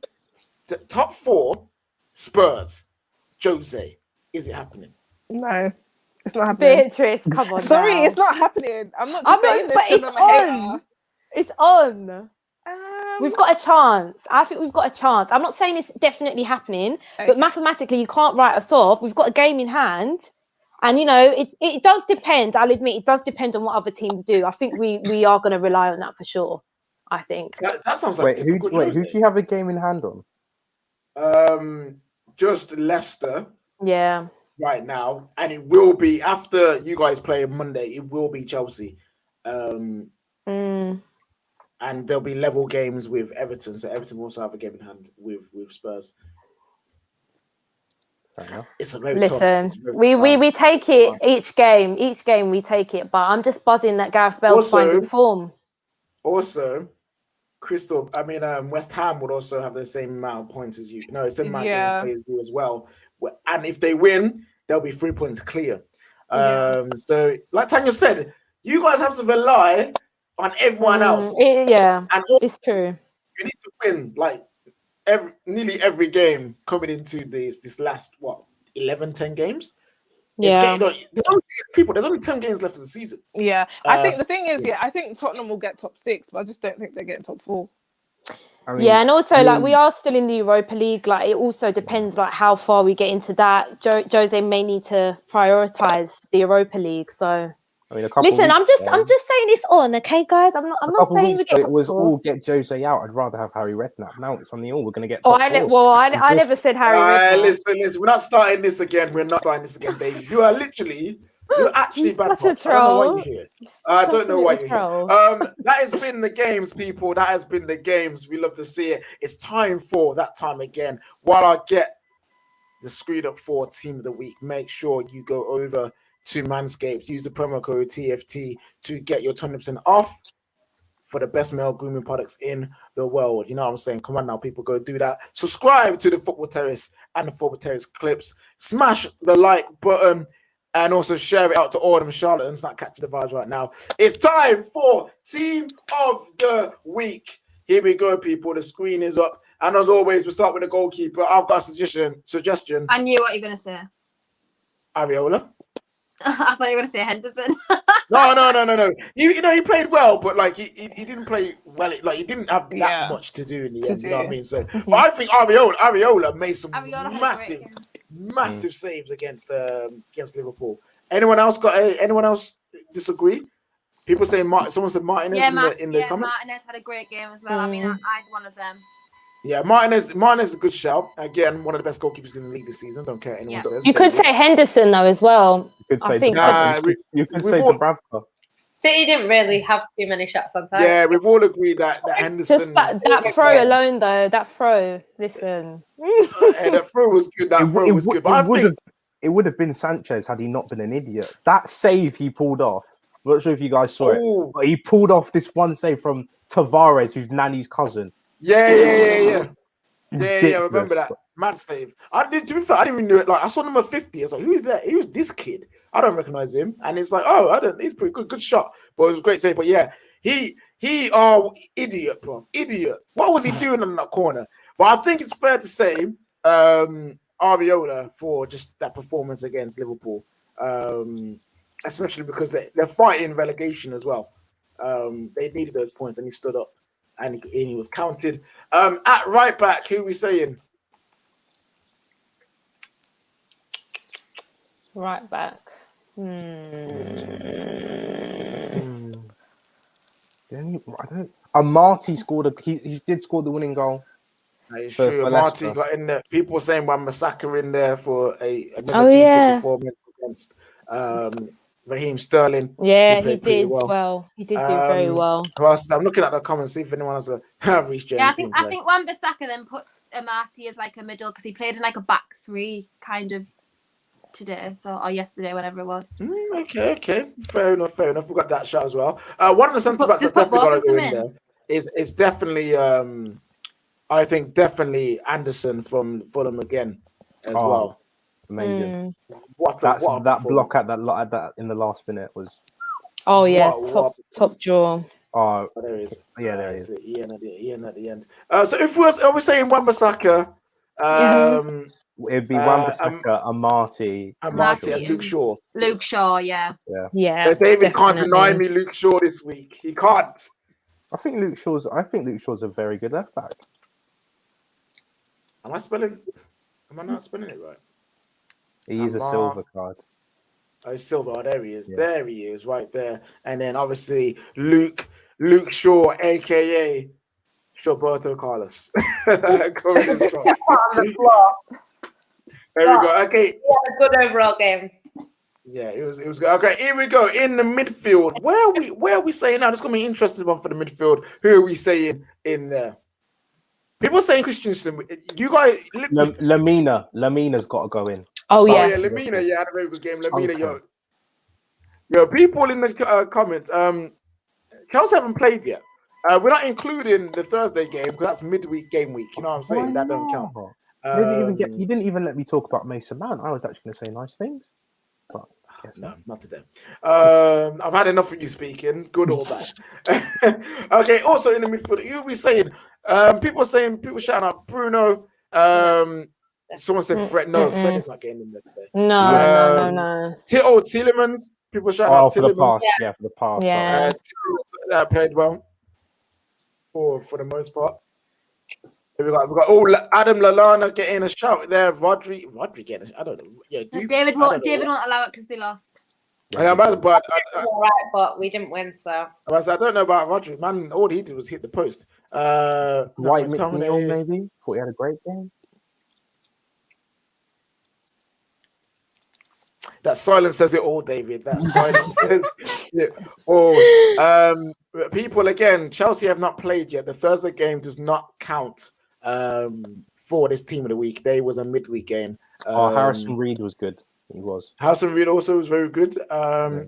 The top 4 Spurs. Jose, is it happening? No, it's not happening. Beatrice, come on. Sorry, now. it's not happening. I'm not. Just saying but this it's I'm on. It's on. We've got a chance. I think we've got a chance. I'm not saying it's definitely happening, but mathematically, you can't write us off. We've got a game in hand, and it does depend. I'll admit it does depend on what other teams do. I think we are going to rely on that for sure. I think that sounds like who do you have a game in hand on? Just Leicester. Yeah. Right now, and it will be after you guys play Monday. It will be Chelsea. And there'll be level games with Everton. So Everton will also have a game in hand with Spurs. It's a very tough. We take it each game. Each game we take it. But I'm just buzzing that Gareth Bale's finding form. Also, West Ham would also have the same amount of points as you. No, same amount of games played as you as well. And if they win, they'll be 3 points clear. So, like Tanya said, you guys have to rely on everyone else. And it's true. You need to win like nearly every game coming into this last 10 games. Yeah, there's only 10 games left of the season. Yeah, I think the thing is, I think Tottenham will get top 6, but I just don't think they're getting top 4. And also we are still in the Europa League. Like it also depends how far we get into that. Jose may need to prioritize the Europa League. So listen, I'm just saying this on, okay, guys. I'm not saying we get top 4. It was all get Jose out. I'd rather have Harry Redknapp. Now it's on the all. We're going to get. I never said Harry Redknapp. Listen. We're not starting this again. Baby. You're actually bad. I don't know why you're here. That has been the games, people. That has been the games. We love to see it. It's time for that time again. While I get the screwed up 4 team of the week, make sure you go over to Manscaped. Use the promo code TFT to get your 20% off for the best male grooming products in the world. You know what I'm saying? Come on now, people, go do that. Subscribe to the Football Terrace and the Football Terrace clips. Smash the like button. And also share it out to all them charlatans not catching the vibes right now. It's time for Team of the Week. Here we go, people. The screen is up. And as always, we start with the goalkeeper. I've got a suggestion. I knew what you were going to say. Areola? I thought you were going to say Henderson. No. He played well, but he didn't play well. He didn't have that much to do in the end. You know what I mean? So, but I think Areola made some massive saves against Liverpool. Anyone else disagree? People say someone said Martinez in the comments. Martinez had a great game as well. I mean, I'd one of them. Yeah, Martinez is a good shout. Again, one of the best goalkeepers in the league this season. Don't care what anyone says. You could say Henderson though as well. You could say Dubravka. City didn't really have too many shots on target. Yeah, we've all agreed that Henderson. Just that throw alone, though. That throw. Listen. That throw was good. Throw was good. But it would have been Sanchez had he not been an idiot. That save he pulled off. I'm not sure if you guys saw it, Oh, but he pulled off this one save from Tavares, who's Nani's cousin. yeah. Yeah, Ridiculous. remember that. Mad save. To be fair, I didn't even know it. Like, I saw number 50. I was like, who's that? Who's this kid? I don't recognize him. And it's like, oh, I don't. He's pretty good shot. But it was a great save. But yeah, he idiot, bro. Idiot. What was he doing in that corner? But I think it's fair to say, Areola for just that performance against Liverpool. Especially because they're fighting relegation as well. They needed those points and he stood up and he was counted. At right back, who are we saying? Right back. I don't. Marty scored he did score the winning goal. That is For true. Marty Leicester. got in there. People were saying Wan-Bissaka in there for another Oh, decent yeah. performance against Raheem Sterling. Yeah, he played pretty did well. He did do very well. Who else? I'm looking at the comments, see if anyone has reached James. Yeah, I think Wan-Bissaka then put Amati as like a middle because he played in like a back three kind of today, or yesterday, whatever it was. Okay. Fair enough. We got that shot as well. One of the centre backs that definitely got to go in there is definitely I think definitely Anderson from Fulham again as well. Amazing. What That a block at that in the last minute was. Oh yeah, what top draw. Oh, there he is. yeah, there he is. Ian at the end. So if we're saying Wan-Bissaka, It'd be Wan-Bissaka, Amati, and Luke Shaw. Luke Shaw, yeah. Yeah. David can't deny definitely. me Luke Shaw this week. He can't. I think Luke Shaw's a very good left back. Am I not spelling it right? He's a silver card. Oh, Silva. Oh, there he is. Yeah. There he is, right there. And then obviously Luke Shaw, aka Roberto Carlos. There we go. Okay. Yeah, good overall game. Yeah, it was good. Okay, here we go. In the midfield. Where are we saying now? This is gonna be an interesting one for the midfield. Who are we saying in there? People saying Christensen. You guys Lamina's got to go in. Oh yeah, Lamina. Yeah, had a very good game. Lamina, yo, people in the comments. Chelsea haven't played yet. We're not including the Thursday game because that's midweek game week. You know what I'm saying? That don't count. You didn't even let me talk about Mason Mount. I was actually going to say nice things, but no, not today. I've had enough of you speaking, good or bad. Okay. Also in the midfield, who are we saying? People shouting out Bruno. Someone said Fred. No, Fred is not getting in there today. No. Tielemans. People shouting out for the Tielemans. past. For the past. Yeah. That played well. For the most part. We got Adam Lallana getting a shout there. Rodri getting I don't know. Yeah, David won't allow it because they lost. But we didn't win, so I don't know about Rodri. Man, all he did was hit the post. White McNeil, maybe. Thought he had a great game. That silence says it all, David. That silence says it all. People, again, Chelsea have not played yet. The Thursday game does not count for this team of the week. They was a midweek game. Harrison Reed was good. He was. Harrison Reed also was very good.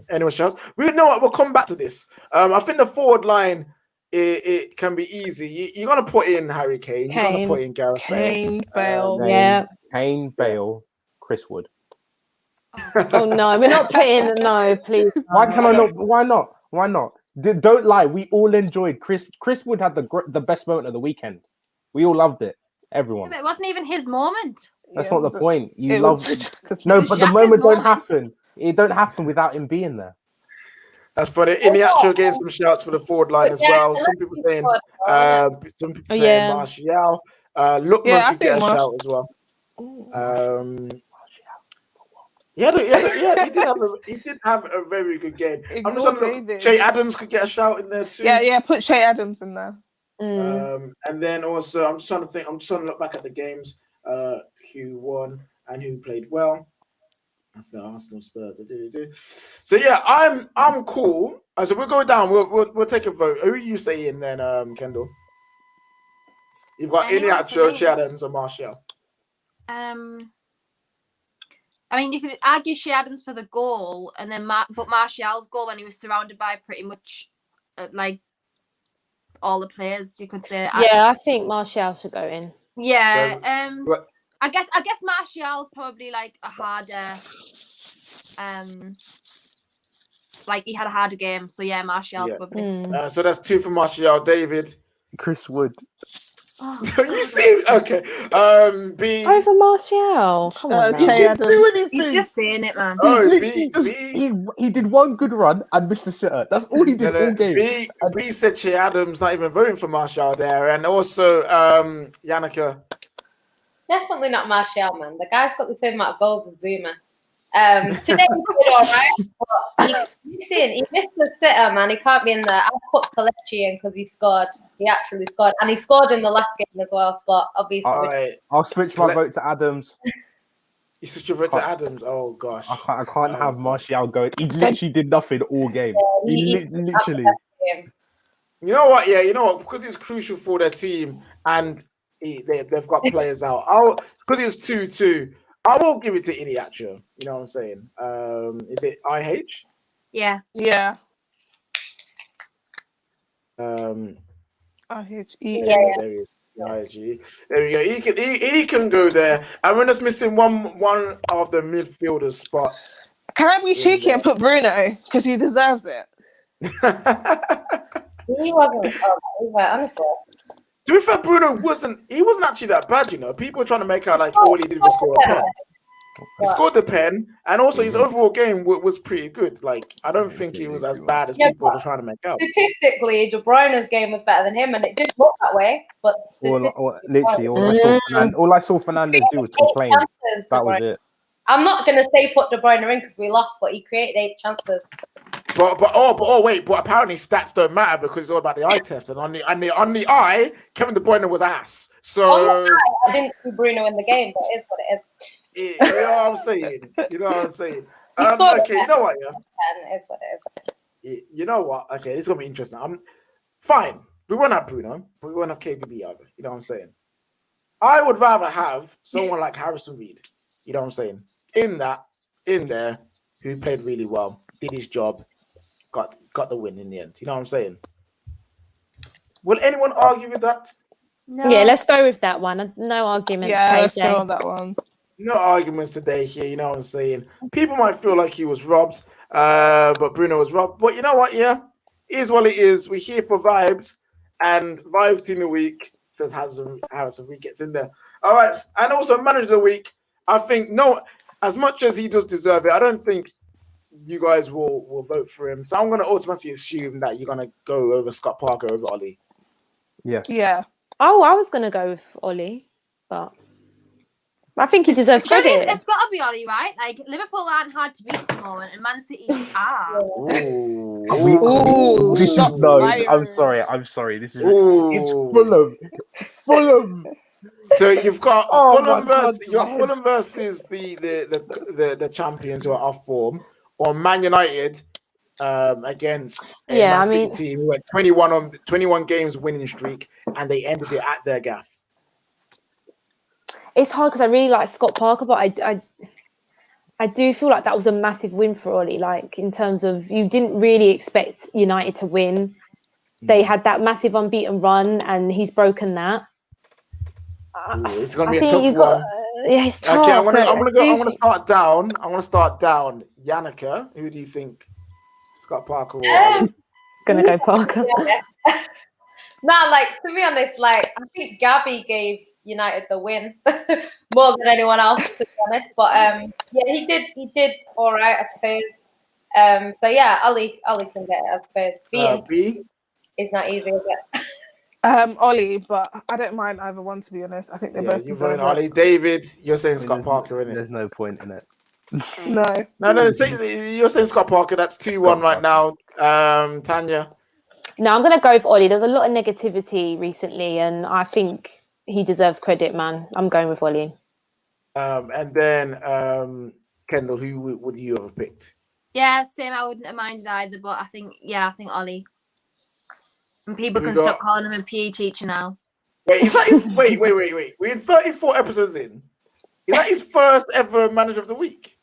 Anyway, Charles, we know what we'll come back to this. I think the forward line it can be easy. You're gonna put in Harry Kane. You're gonna put in Gareth Bale. Kane, Bale, Chris Wood. Oh no, we're not putting no, please. Why can I not? Why not? Don't lie. We all enjoyed Chris Wood had the best moment of the weekend. We all loved it. Everyone. It wasn't even his moment. That's not the point. You love it. No, but the moment don't happen. It don't happen without him being there. That's funny. In the actual game, some shouts for the forward line as well. Some people saying Martial. Lookman could get a shout as well. He did have a very good game. I'm just trying to look. Che Adams could get a shout in there too. Yeah, put Che Adams in there. And then also, I'm just trying to think. I'm just trying to look back at the games. Who won and who played well. That's the Arsenal Spurs. So yeah, I'm cool. So we'll go down. We'll take a vote. Who are you saying then, Kendall? You've got Iheanacho, Che Adams, or Martial. I mean, you could argue Shea Adams for the goal, and then but Martial's goal when he was surrounded by pretty much like all the players, you could say. Yeah, I think Martial should go in. Yeah. But I guess Martial's probably like a harder. Like he had a harder game, so yeah, Martial probably. so that's 2 for Martial. David. Chris Wood. Oh, You see, okay. B. Over Martial. Come on, Shea now. He didn't Adams. do anything. he's just saying it, man. Oh, Literally B. he did one good run and missed the sitter. That's all he did all game. B said Shea Adams not even voting for Martial there, and also Yannicka. Definitely not Martial, man. The guy's got the same amount of goals as Zuma. Today he did all right, but he missed the sitter, man. He can't be in there. I put Kelechi in because he scored. He actually scored, and he scored in the last game as well. But obviously, All right. I'll switch my vote to Adams. You switch your vote to Adams. Oh gosh. I can't have Martial going. He literally did nothing all game. He literally. You know what? Yeah, you know what? Because it's crucial for their team, and they've got players out. Because it's 2-2. I will give it to Iniacho. You know what I'm saying? Is it IH? Yeah. Yeah. Yeah, there he is. IG. There we go. He can go there. And we're just missing one of the midfielder spots. Can I be cheeky and put Bruno because he deserves it? he wasn't. Honestly. To be fair, Bruno wasn't actually that bad, you know. People are trying to make out like all he did was score a pen. He scored the pen, and also his overall game was pretty good. Like, I don't think he was as bad as people are trying to make out. Statistically, De Bruyne's game was better than him, and it didn't look that way. But Literally, all I saw Fernandes do was complain. That was it. I'm not gonna say put De Bruyne in because we lost, but he created 8 chances. But apparently stats don't matter because it's all about the eye test, and on the eye, Kevin De Bruyne was ass. So I didn't see Bruno in the game, but it is what it is. You know what I'm saying? Okay, you know what? Yeah, it is what it is. You know what? Okay, it's gonna be interesting. I'm fine. We won't have Bruno, but we won't have KDB either. You know what I'm saying? I would rather have someone like Harrison Reed. You know what I'm saying? In there, who played really well, did his job, got the win in the end. You know what I'm saying? Will anyone argue with that? No. Yeah, let's go with that one. No argument. Yeah, let's KJ. go on that one. No arguments today here. You know what I'm saying? People might feel like he was robbed, but Bruno was robbed. But you know what? Yeah, it is what it is. We're here for vibes, and vibes in the week says Harrison Reed gets in there. All right, and also manager of the week. I think as much as he does deserve it, I don't think you guys will vote for him. So I'm going to automatically assume that you're going to go over Scott Parker over Ollie. Yeah. Yeah. Oh, I was going to go with Ollie, but I think he deserves credit. It's got to be Ollie, right? Like, Liverpool aren't hard to beat at the moment, and Man City are. Ooh, This shots is no. fired. I'm sorry. This is it's Fulham. So you've got Oh Fulham my God, Fulham versus the champions who are off form, or Man United against a Man City team who had 21 games winning streak, and they ended it at their gaff. It's hard because I really like Scott Parker, but I do feel like that was a massive win for Ollie. Like, in terms of, you didn't really expect United to win. They had that massive unbeaten run, and he's broken that. It's gonna be a tough one. Yeah, it's tough. Okay, I'm gonna start down. I want to start down. Yannicka, who do you think? Scott Parker or Ollie? Gonna go Parker. Nah, like, to be honest, like, I think Gabby gave United the win more than anyone else, to be honest. But yeah, he did all right, I suppose. So yeah, Ollie can get it, I suppose. B is not easy, is it? Ollie, but I don't mind either one, to be honest. I think they both you're deserve voting it. Ollie. David, you're saying Scott Parker, isn't it? There's no point in it. No. You're saying Scott Parker. That's 2-1 right now. Tanya. No, I'm gonna go with Ollie. There's a lot of negativity recently, and I think he deserves credit, man. I'm going with Ollie. And then Kendall, who would you have picked? Yeah, same. I wouldn't have minded either, but I think Ollie. And people can stop calling him a PE teacher now. Wait, wait. We're 34 episodes in. Is that his first ever manager of the week?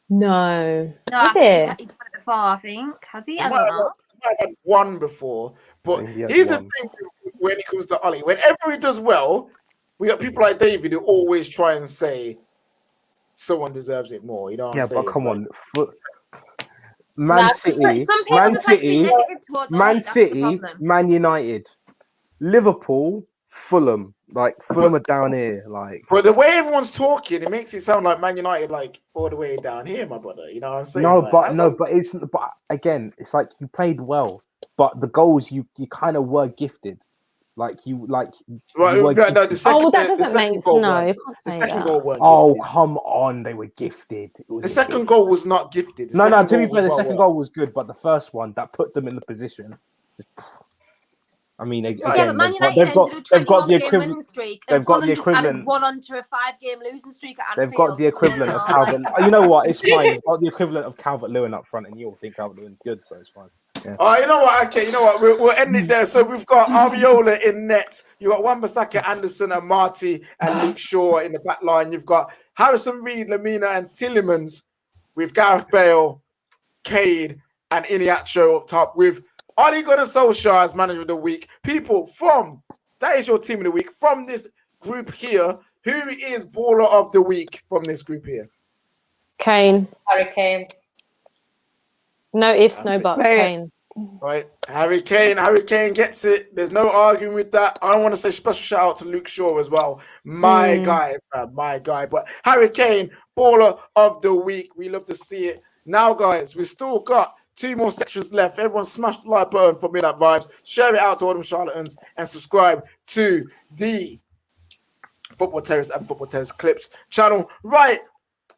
No. No, Is I think it? he's had it before. I think has he? He I might don't have, know. he might have had one before, but He has here's the one. thing when it comes to Ollie. Whenever he does well, we got people like David who always try and say someone deserves it more. You know what I'm Yeah, saying? but come Like, on, Man Nah, City, Some people Man just like to be City, negative towards Ollie. Man That's the City, problem. Man United, Liverpool, Fulham. Like Fulham are down here. Like but the way everyone's talking, it makes it sound like Man United, like all the way down here, my brother. You know what I'm saying? no, Like, but that's no, what- but it's but again, it's like you played well, but the goals you kind of were gifted. You were Well, no, the gifted. second, Oh, that the doesn't second make goal no. weren't. You can't The say second that. goal weren't Oh gifted. come on, they were gifted. It was The a second gift. goal was not gifted. The No, second to be goal fair, the was well second worked. goal was good, but the first one that put them in the position. I mean, Yeah, again, but Man they've got United ended a they've got 21 the game equivalent. winning streak, they've and got Fulham the just added equivalent- one onto a 5-game losing streak at Anfield. They've got the equivalent of Calvert. You know what? It's fine. They've got the equivalent of Calvert Lewin up front, and you all think Calvert Lewin's good, so it's fine. Yeah. You know what? Okay, you know what? We'll end it there. So we've got Ariola in net. You got Wan-Bissaka, Anderson, and Marty, and Luke Shaw in the back line. You've got Harrison Reed, Lamina, and Tillemans with Gareth Bale, Kane, and Iniacho up top with Ole Gunnar Solskjaer as manager of the week. People that is your team of the week from this group here. Who is baller of the week from this group here? Kane. Harry Kane. No ifs, I no think- buts. Play it. Kane. Right, Harry Kane gets it. There's no arguing with that. I want to say special shout out to Luke Shaw as well. My guy, fam, my guy. But Harry Kane, baller of the week. We love to see it. Now, guys, we've still got 2 more sections left. Everyone smash the like button for Midnight Vibes. Share it out to all them charlatans and subscribe to the Football Terrace and Football Terrace Clips channel. Right,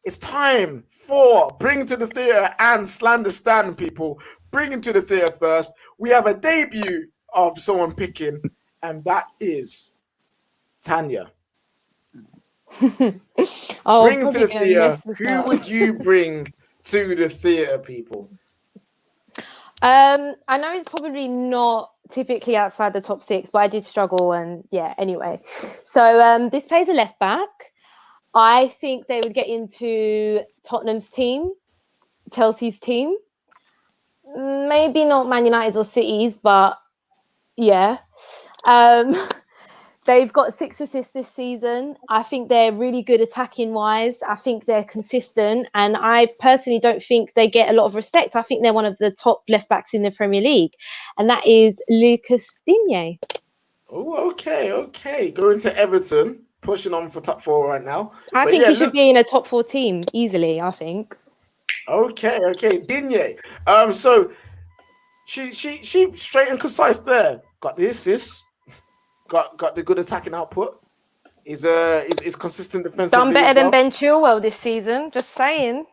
it's time for Bring to the Theatre and Slander Stand, people. Bring him to the theatre first. We have a debut of someone picking, and that is Tanya. Oh, Bring him to the probably gonna theatre. mess this Who up. would you bring to the theatre, people? I know it's probably not typically outside the top 6, but I did struggle, and yeah. Anyway, so this plays a left back. I think they would get into Tottenham's team, Chelsea's team. Maybe not Man United's or City's, but yeah. They've got 6 assists this season. I think they're really good attacking wise. I think they're consistent. And I personally don't think they get a lot of respect. I think they're one of the top left backs in the Premier League. And that is Lucas Digne. Oh, okay. Going to Everton, pushing on for top 4 right now. I But think yeah, he should be in a top 4 team easily, I think. Okay, Digne. So she straight and concise there. Got the assists, got the good attacking output. Is consistent defensively. Done better as well. than Ben Chilwell this season, just saying.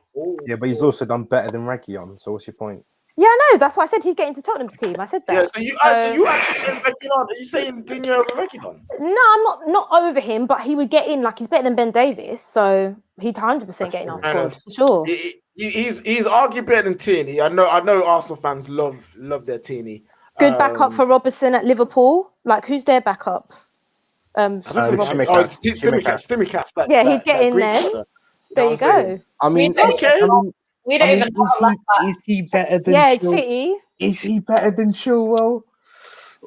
Yeah, but he's also done better than Reguilon. So what's your point? Yeah, I know. That's why I said he'd get into Tottenham's team. I said that. Yeah, so you actually saying Reguilon? Are you saying Digne over Reguilon? No, I'm not over him, but he would get in. Like, he's better than Ben Davis, so he'd 100% get in our Fair squad for sure. He's arguably better than Tierney. I know Arsenal fans love their Tierney. Good backup for Robertson at Liverpool. Like, who's their backup? Tsimikas. Yeah, he'd get in there. There you go. I mean, We don't even know is he better than Yeah, Chilwell? City. Is he better than Chilwell?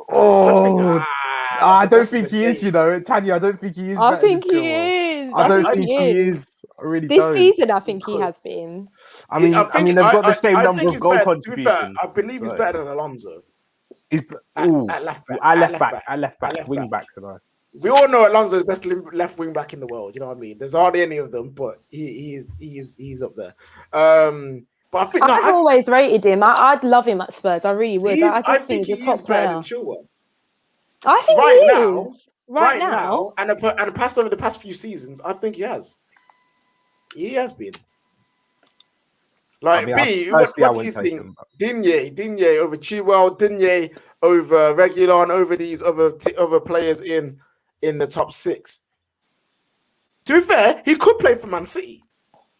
Oh, I don't think he is. You know, Tanya, I don't think he is. I better think than he Chilwell. is. I don't think he is. I really this don't. season, I think he has been. I mean, they've got the same number of goal contributions. I believe he's better than Alonso. He's at left back, wing back tonight. We all know Alonso is the best left wing back in the world. You know what I mean? There's hardly any of them, but he's up there. But I think I've always rated him. I'd love him at Spurs. I really would. I just think he's a top player. I think right he now, is. Right now, and over the past few seasons, I think he has. He has been. Like, what do you think? Digne over Chilwell, Digne over Reguilon, over these other players in the top 6. To be fair, he could play for Man City.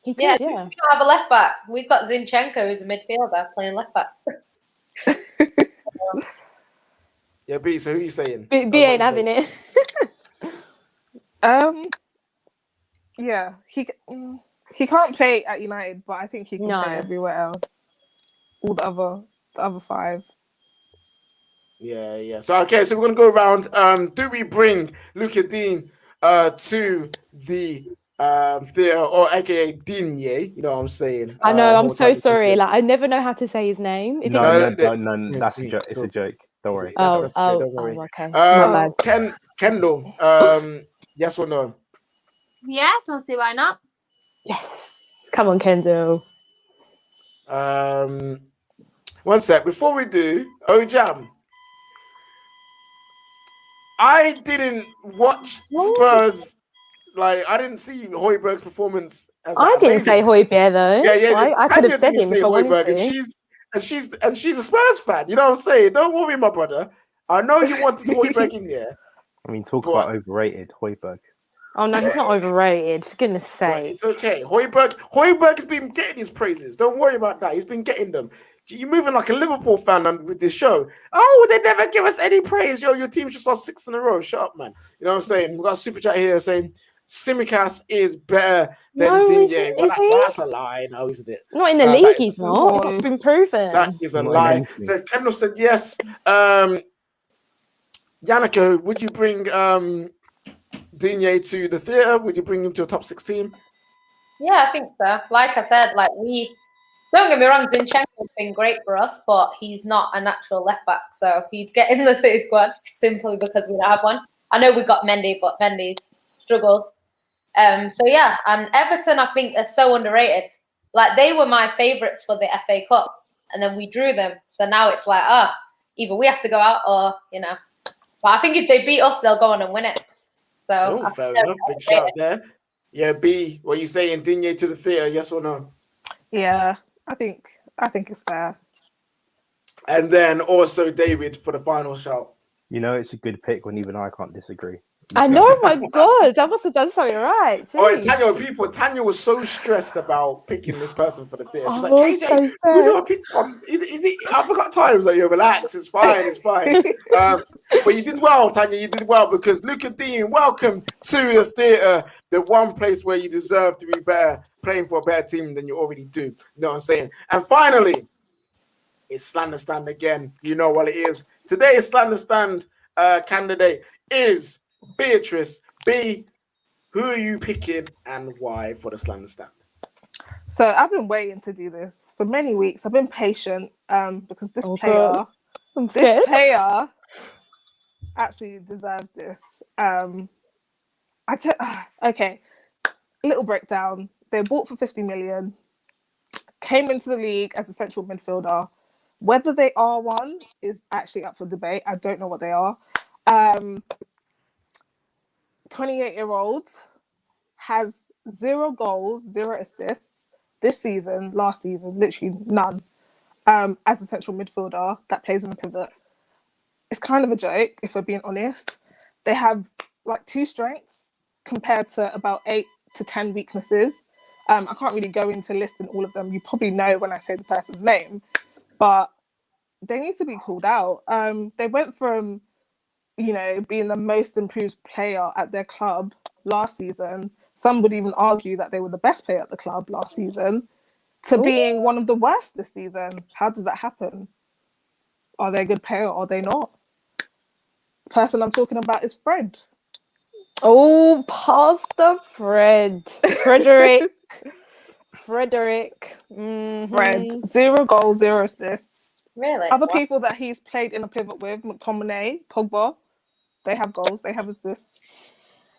he could, yeah. We don't have a left back. We've got Zinchenko who's a midfielder playing left back. Yeah, B. So who are you saying? B ain't having it. Yeah, he. He can't play at United, but I think he can No. play everywhere else. All the other 5. Yeah. So okay, so we're gonna go around. Do we bring Luca Dean to the theatre, or aka Digne? You know what I'm saying? I know. I'm what so type of sorry. business? Like I never know how to say his name. Is No, it? no, that's a joke. It's a joke. Don't worry. That's okay, don't worry. Okay. My bad. Kendall, yes or no? Yeah, don't see why not. Yes. Come on, Kendall. One sec. Before we do, Jam. I didn't watch Spurs. Like, I didn't see Højbjerg's performance as that I didn't say amazing. Højbjerg though. Yeah. I could have said him if I wanted Højbjerg, to. and she's a Spurs fan. You know what I'm saying? Don't worry, my brother. I know you wanted Højbjerg in there. I mean, talk about overrated Højbjerg. Oh no, he's not overrated. For goodness But sake. it's okay. Højbjerg has been getting his praises. Don't worry about that. He's been getting them. You're moving like a Liverpool fan with this show. Oh, they never give us any praise. Yo, your team's just lost 6 in a row. Shut up, man. You know what I'm saying? We've got a super chat here saying Tsimikas is better than Digne. Well, that's a lie. No, isn't it? Not in the league, he's not. It's not been proven. That is a lie. So Kendall said yes. Yannicka, would you bring Digne to the theatre? Would you bring him to a top 6 team? Yeah, I think so. Like I said, don't get me wrong, Zinchenko's been great for us, but he's not a natural left back, so he'd get in the City squad simply because we don't have one. I know we got Mendy, but Mendy's struggled. So yeah, and Everton, I think, are so underrated. Like, they were my favourites for the FA Cup, and then we drew them. So now it's like, either we have to go out or, you know. But I think if they beat us, they'll go on and win it. So fair enough. Big shout there. Yeah, B, what are you saying? Digne to the theatre, yes or no? Yeah, I think it's fair. And then also David for the final shout. You know, it's a good pick when even I can't disagree. I know, my God. I must have done something right. Oh, Tanya was so stressed about picking this person for the theatre. She's like, KJ, so who do I pick from? Is it? I forgot times. Like, relax, it's fine. But you did well, Tanya. You did well because Luca Dean, welcome to the theatre, the one place where you deserve to be better, playing for a better team than you already do. You know what I'm saying? And finally, it's Slander Stand again. You know what it is. Today's Slander Stand candidate is Beatrice. B, who are you picking and why for the Slander Stand? So I've been waiting to do this for many weeks. I've been patient because this player actually deserves this. Okay, little breakdown. They bought for 50 million, came into the league as a central midfielder. Whether they are one is actually up for debate. I don't know what they are. 28-year-old has 0 goals, 0 assists this season, last season, literally none. As a central midfielder that plays in a pivot. It's kind of a joke, if we're being honest. They have like 2 strengths compared to about 8 to 10 weaknesses. I can't really go into listing all of them. You probably know when I say the person's name, but they need to be called out. They went from, being the most improved player at their club last season. Some would even argue that they were the best player at the club last season, to being one of the worst this season. How does that happen? Are they a good player or are they not? The person I'm talking about is Fred. Oh, Pastor Fred. Frederick. Mm-hmm. Fred. 0 goals, 0 assists. Really? Other people that he's played in a pivot with, McTominay, Pogba, they have goals, they have assists.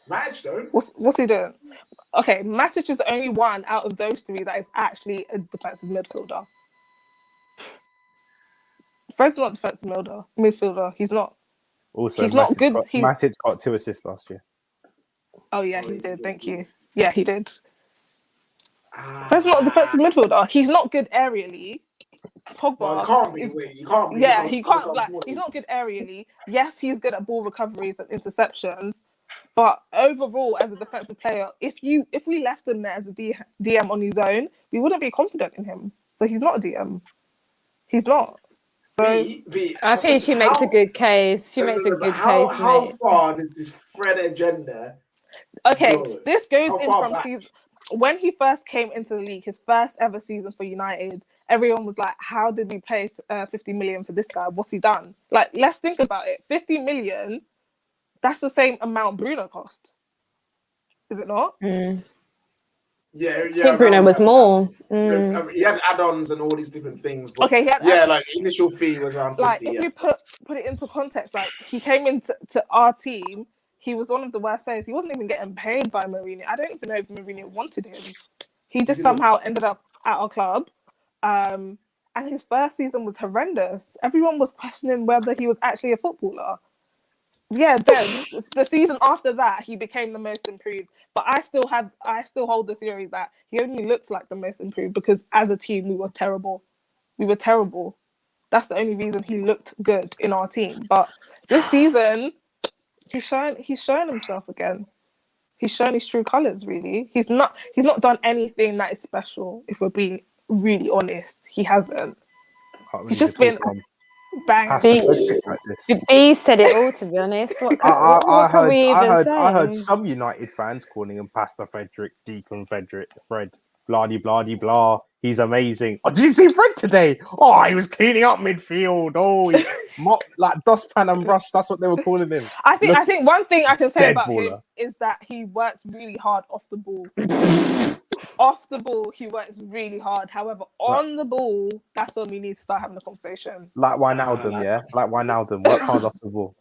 Matic don't. What's he doing? Okay, Matic is the only one out of those 3 that is actually a defensive midfielder. Fred's not a defensive midfielder. He's not. Also, he's not good. Matic got 2 assists last year. Oh yeah, he did. Thank you. Yeah, he did. Fred's not a defensive midfielder. He's not good aerially. Pogba can't be. Yeah, he can't. He's not good aerially. Yes, he's good at ball recoveries and interceptions, but overall, as a defensive player, if we left him there as a DM on his own, we wouldn't be confident in him. So he's not a DM. He's not. So I think she makes a good case. How far does this Fred agenda? Okay, this goes in from season. when he first came into the league, his first ever season for United, everyone was like, how did we pay 50 million for this guy? What's he done? Like, let's think about it. 50 million, that's the same amount Bruno cost. Is it not? Yeah, I think Bruno was more. He had add-ons and all these different things, but Okay, like initial fee was around 50. Like, if you put it into context, like he came into our team, he was one of the worst players. He wasn't even getting paid by Mourinho. I don't even know if Mourinho wanted him. He just somehow ended up at our club. And his first season was horrendous. Everyone was questioning whether he was actually a footballer. Yeah, then the season after that, he became the most improved. But I still hold the theory that he only looked like the most improved because as a team, we were terrible. That's the only reason he looked good in our team. But this season, he's shown himself again. He's shown his true colours, really. He's not done anything that is special, if we're being really honest. He hasn't. He's just been bang. B said it all, to be honest. What can we even say? I heard some United fans calling him Pastor Frederick, Deacon Frederick, Fred, blah, blah, blah, blah. He's amazing. Oh, did you see Fred today? Oh, he was cleaning up midfield. Oh, he's like dustpan and brush. That's what they were calling him. I think one thing I can say about him is that he works really hard off the ball. Off the ball, he works really hard. However, on the ball, that's when we need to start having the conversation. Like Wijnaldum, yeah? Like Wijnaldum. Work hard off the ball.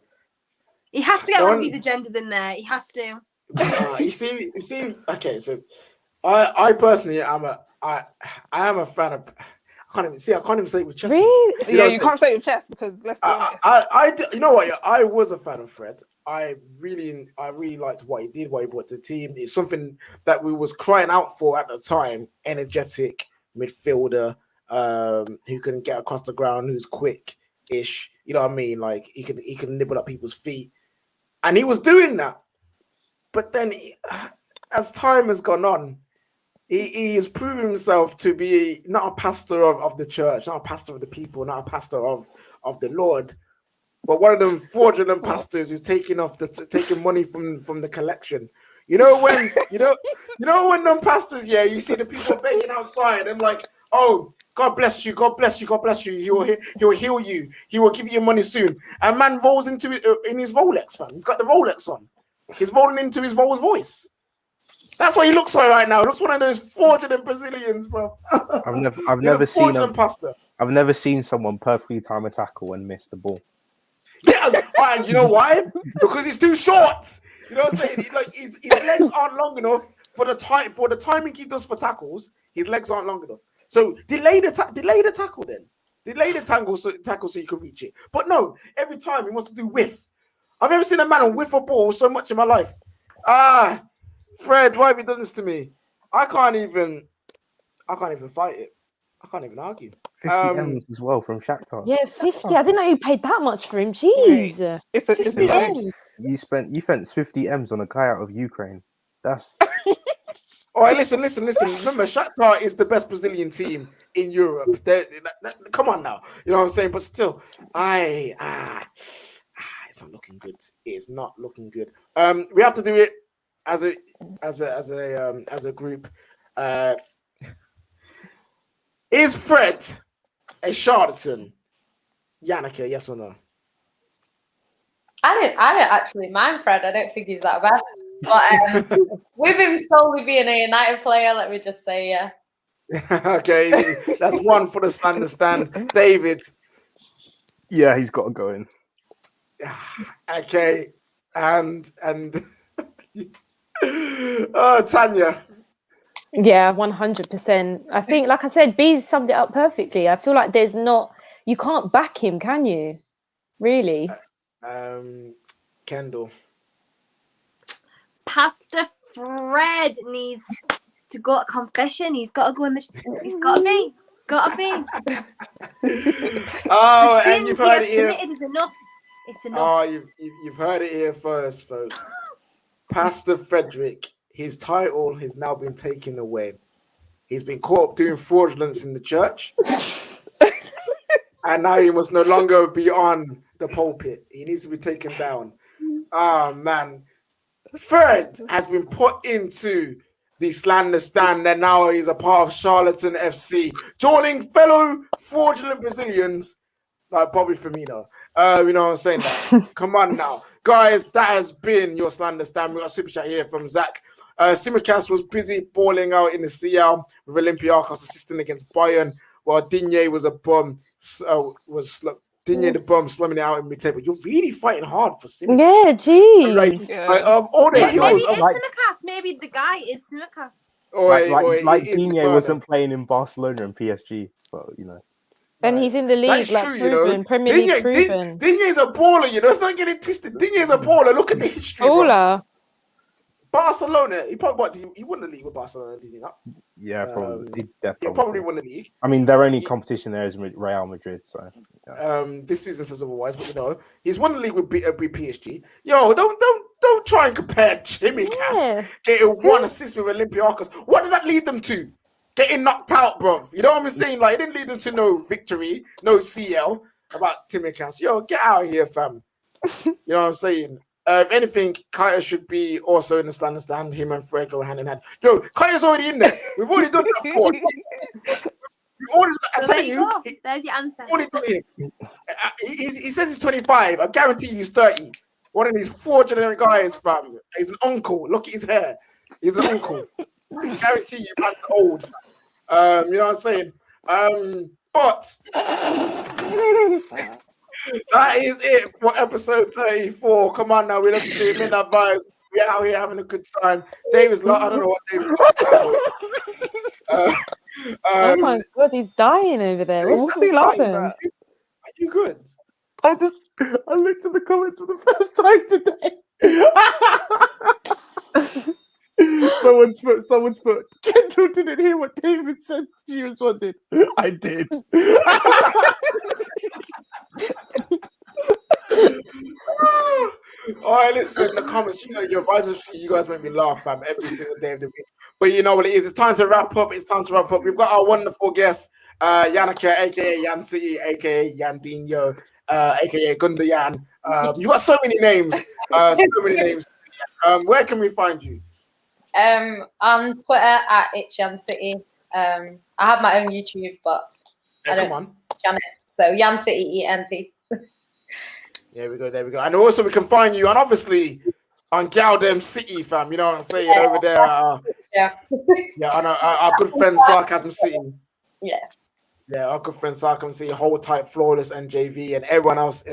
He has to get one of these agendas in there. He has to. You see. Okay, so I personally am I am a fan of. I can't even say it with chest. Really? You can't say it with chest because let's be honest. You know what? Yeah, I was a fan of Fred. I really liked what he did, what he brought to the team. It's something that we was crying out for at the time. Energetic midfielder who can get across the ground, who's quick-ish. You know what I mean? Like he can nibble at people's feet, and he was doing that. But then, as time has gone on, he has proven himself to be not a pastor of the church, not a pastor of the people, not a pastor of the Lord, but one of them fraudulent pastors who's taking money from the collection. You know when when them pastors, you see the people begging outside and like, oh, God bless you, God bless you, God bless you. He will heal you. He will give you your money soon. And man rolls into it in his Rolex, fam. He's got the Rolex on. He's rolling into his Rolls Royce. That's what he looks like right now. He looks one of those fraudulent Brazilians, bro. I've never seen a pastor. I've never seen someone perfectly time a tackle and miss the ball. Yeah, and you know why? Because he's too short. You know what I'm saying? Like his legs aren't long enough for the timing he does for tackles. His legs aren't long enough. So delay the tackle then. Delay the tackle so you can reach it. But no, every time he wants to do whiff. I've never seen a man whiff a ball so much in my life. Fred, why have you done this to me? I can't even fight it. I can't even argue. 50 M's as well from Shakhtar. Yeah, 50. I didn't know you paid that much for him. Jeez. It's a M's. You spent 50 M's on a guy out of Ukraine. That's Oh, listen. Remember, Shakhtar is the best Brazilian team in Europe. Come on now. You know what I'm saying? But still, it's not looking good. It's not looking good. We have to do it as a group. Is Fred a charlatan? Yannicka, yes or no? I don't actually mind Fred. I don't think he's that bad. But with him solely being a United player, let me just say, yeah. Okay, that's one for the stand. David. Yeah, he's got to go in. Okay, and Tanya. Yeah, 100%. I think, like I said, B summed it up perfectly. I feel like you can't back him, can you? Really? Kendall. Pastor Fred needs to go to confession. He's got to go in the. He's got to be. Got to be. Oh, and you've heard it here. Is enough. It's enough. Oh, you've heard it here first, folks. Pastor Frederick, his title has now been taken away. He's been caught up doing fraudulence in the church. And now he must no longer be on the pulpit. He needs to be taken down. Oh, man. Fred has been put into the slander stand, and now he's a part of Charlatan FC, joining fellow fraudulent Brazilians like Bobby Firmino. You know what I'm saying? That. Come on now. Guys, that has been your slander stand. We got a super chat here from Zach. Simicast was busy balling out in the CL with Olympiacos assisting against Bayern, while Digne was a bum. Digne the bum slumming it out in mid-table. You're really fighting hard for Simicast. Yeah, geez. Like, of all the Maybe heroes, it's Simicast. Maybe the guy is Simicast. Like Digne wasn't playing in Barcelona and PSG, but you know. And he's in the league, That's like true, proven, Premier League proven. Digne's a baller, you know. It's not getting twisted. Digne's a baller. Look at the history, bro. Baller. Barcelona. He probably he won the league with Barcelona, did he not? Yeah, probably. He probably won the league. I mean, their only competition there is Real Madrid, so. Yeah. This season says otherwise, but you know, he's won the league with PSG. Yo, don't try and compare Jimmy Cass getting one assist with Olympiacos. What did that lead them to? Getting knocked out, bro. You know what I'm saying? Like, it didn't lead them to no victory, no CL about Timmy Cass. Yo, get out of here, fam. You know what I'm saying? If anything, Kaya should be also in the stand. Him and Fred go hand in hand. Yo, Kaya's already in there. We've already done that before. So there you go. There's your answer. He says he's 25. I guarantee you he's 30. One of these fraudulent guys, fam. He's an uncle. Look at his hair. He's an uncle. I guarantee you man's old. You know what I'm saying? But that is it for episode 34. Come on now, we love to see Midnight Vibes. We're out here having a good time. David's like, I don't know what David's oh my god, he's dying over there. What's he laughing? Are you good? I looked at the comments for the first time today. Someone's put, Kendall didn't hear what David said. She responded, I did. All right, listen, the comments, you know, your vibes, you guys make me laugh, fam, every single day of the week. But you know what it is, it's time to wrap up. We've got our wonderful guest, Yannicka, aka Yan City, aka Yandinho, aka Gunda Yan. You got so many names. Where can we find you? On Twitter at @YanCity. I have my own YouTube, but I don't channel it. So Yan City ENT. There we go. And also we can find you, and obviously on Galdem City, fam. You know what I'm saying? Over there. On our good friend Sarcasm City. Yeah, our good friend Sarcasm City, Hold Tight, Flawless, and JV, and everyone else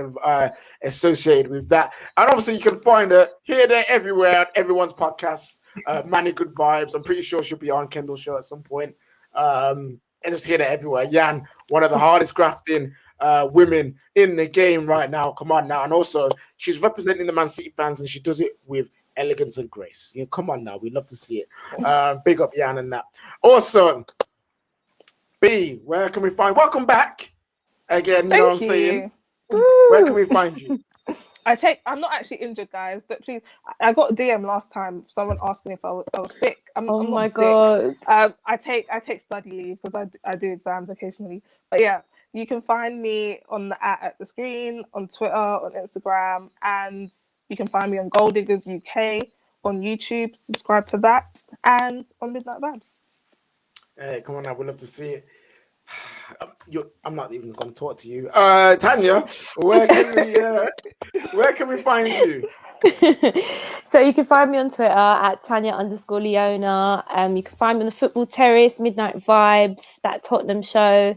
associated with that. And obviously you can find her here, there, everywhere, on everyone's podcasts. Manny Good Vibes. I'm pretty sure she'll be on Kendall's show at some point. And just here, there, everywhere. Yan, one of the hardest grafting women in the game right now. Come on now. And also, she's representing the Man City fans, and she does it with elegance and grace. You know, come on now. We'd love to see it. Big up Yan and that. Also, B, where can we find? Welcome back again. You know what I'm saying? Where can we find you? I'm not actually injured, guys. But please, I got a DM last time. Someone asking if I was sick. I'm not god. Sick. I take study leave because I do exams occasionally. But yeah, you can find me on the at the screen, on Twitter, on Instagram, and you can find me on Gold Diggers UK on YouTube. Subscribe to that, and on Midnight Vibes. Hey, come on now, we'd love to see it. I'm not even going to talk to you. Tanya, where can we find you? So you can find me on Twitter at Tanya_Leona. You can find me on the Football Terrace, Midnight Vibes, that Tottenham show.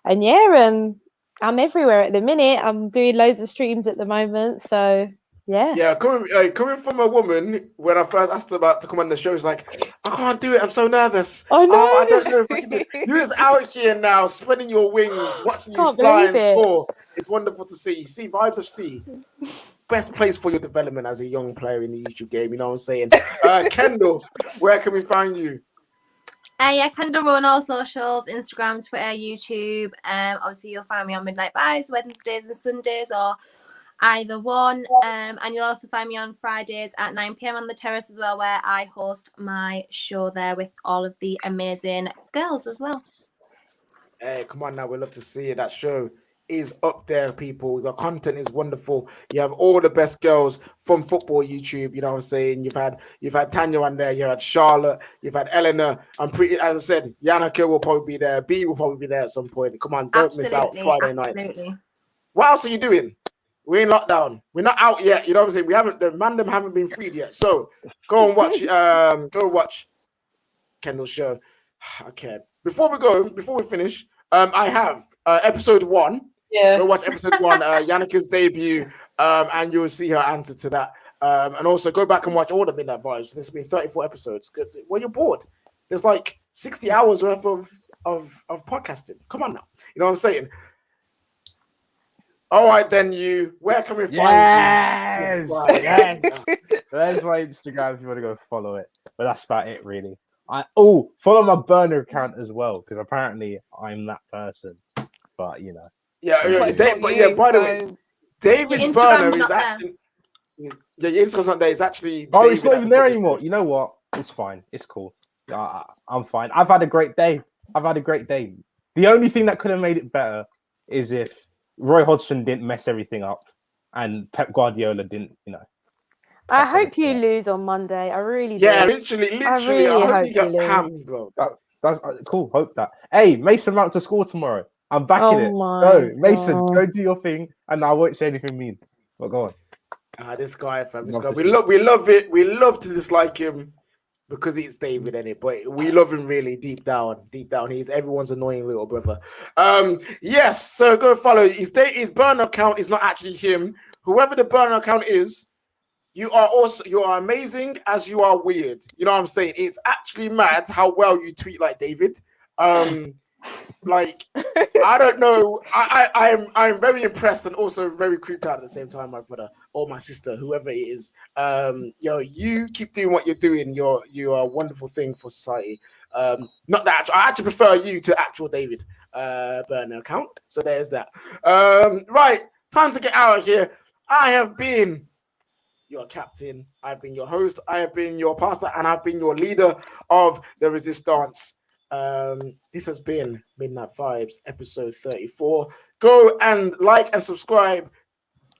And I'm everywhere at the minute. I'm doing loads of streams at the moment. So yeah. Coming from a woman, when I first asked her about to come on the show, she's like, I can't do it. I'm so nervous. I know. I don't know if I can do it. You're just out here now, spreading your wings, watching you fly and score. It's wonderful to see. See, Vibes FC. Best place for your development as a young player in the YouTube game. You know what I'm saying? Kendall, where can we find you? Kendall Rowe on all socials, Instagram, Twitter, YouTube. Obviously, you'll find me on Midnight Vibes, Wednesdays and Sundays, or either one. And you'll also find me on Fridays at 9 p.m. on the Terrace as well, where I host my show there with all of the amazing girls as well. Hey, come on now. We'd love to see that show. is up there, people. The content is wonderful. You have all the best girls from football YouTube. You know what I'm saying? You've had Tanya on there. You had Charlotte. You've had Eleanor. I'm pretty. As I said, Yannicka will probably be there. B will probably be there at some point. Come on, don't miss out Friday nights. What else are you doing? We're in lockdown. We're not out yet. You know what I'm saying? We haven't. The man them haven't been freed yet. So go and watch. Go watch Kendall's show. Okay. Before we finish, I have episode 1. Yeah. Go watch episode 1, Yannicka's debut, and you'll see her answer to that. And also go back and watch all the Midnight Vibes. There's been 34 episodes. Well, you're bored. There's like 60 hours worth of podcasting. Come on now. You know what I'm saying? All right, then where can we find you? Yes. There's my Instagram if you want to go follow it. But that's about it, really. Follow my burner account as well, because apparently I'm that person. But you know. Yeah. By the way, David's burner is actually. Yeah, your Instagram's not there. It's actually. Oh, it's not even there anymore. You know what? It's fine. It's cool. I'm fine. I've had a great day. The only thing that could have made it better is if Roy Hodgson didn't mess everything up and Pep Guardiola didn't, I hope you lose on Monday. I really do. Yeah, literally. I hope you get hammed, bro. That's cool. Hope that. Hey, Mason Mount to score tomorrow. I'm backing it. Go, Mason. Go do your thing, and I won't say anything mean. But go on. This guy, fam. This guy. We love it. We love to dislike him because it's David in it, but we love him really deep down. He's everyone's annoying little brother. Yes. So go follow his burner account. Is not actually him. Whoever the burner account is. You are amazing as you are weird. You know what I'm saying? It's actually mad how well you tweet like David. Like I don't know. I'm very impressed and also very creeped out at the same time, my brother or my sister, whoever it is. You keep doing what you're doing. You are a wonderful thing for society. Not that I actually prefer you to actual David burner account. So there's that. Right, time to get out of here. I have been your captain, I've been your host, I have been your pastor, and I've been your leader of the resistance. This has been Midnight Vibes, episode 34. Go and like and subscribe.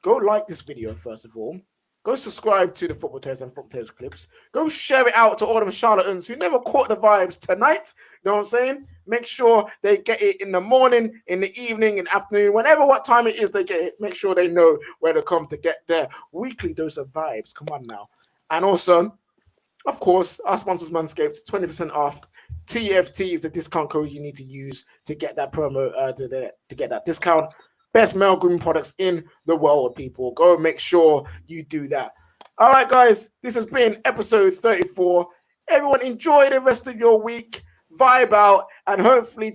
Go like this video, first of all. Go subscribe to the Football Terrace and Football Terrace clips. Go share it out to all them charlatans who never caught the vibes tonight. You know what I'm saying? Make sure they get it in the morning, in the evening, in the afternoon, what time it is they get it. Make sure they know where to come to get their weekly dose of vibes. Come on now. And also, of course, our sponsors Manscaped, 20% off. TFT is the discount code you need to use to get that promo, to get that discount. Best male grooming products in the world, people. Go make sure you do that. All right, guys, this has been episode 34. Everyone enjoy the rest of your week, vibe out, and hopefully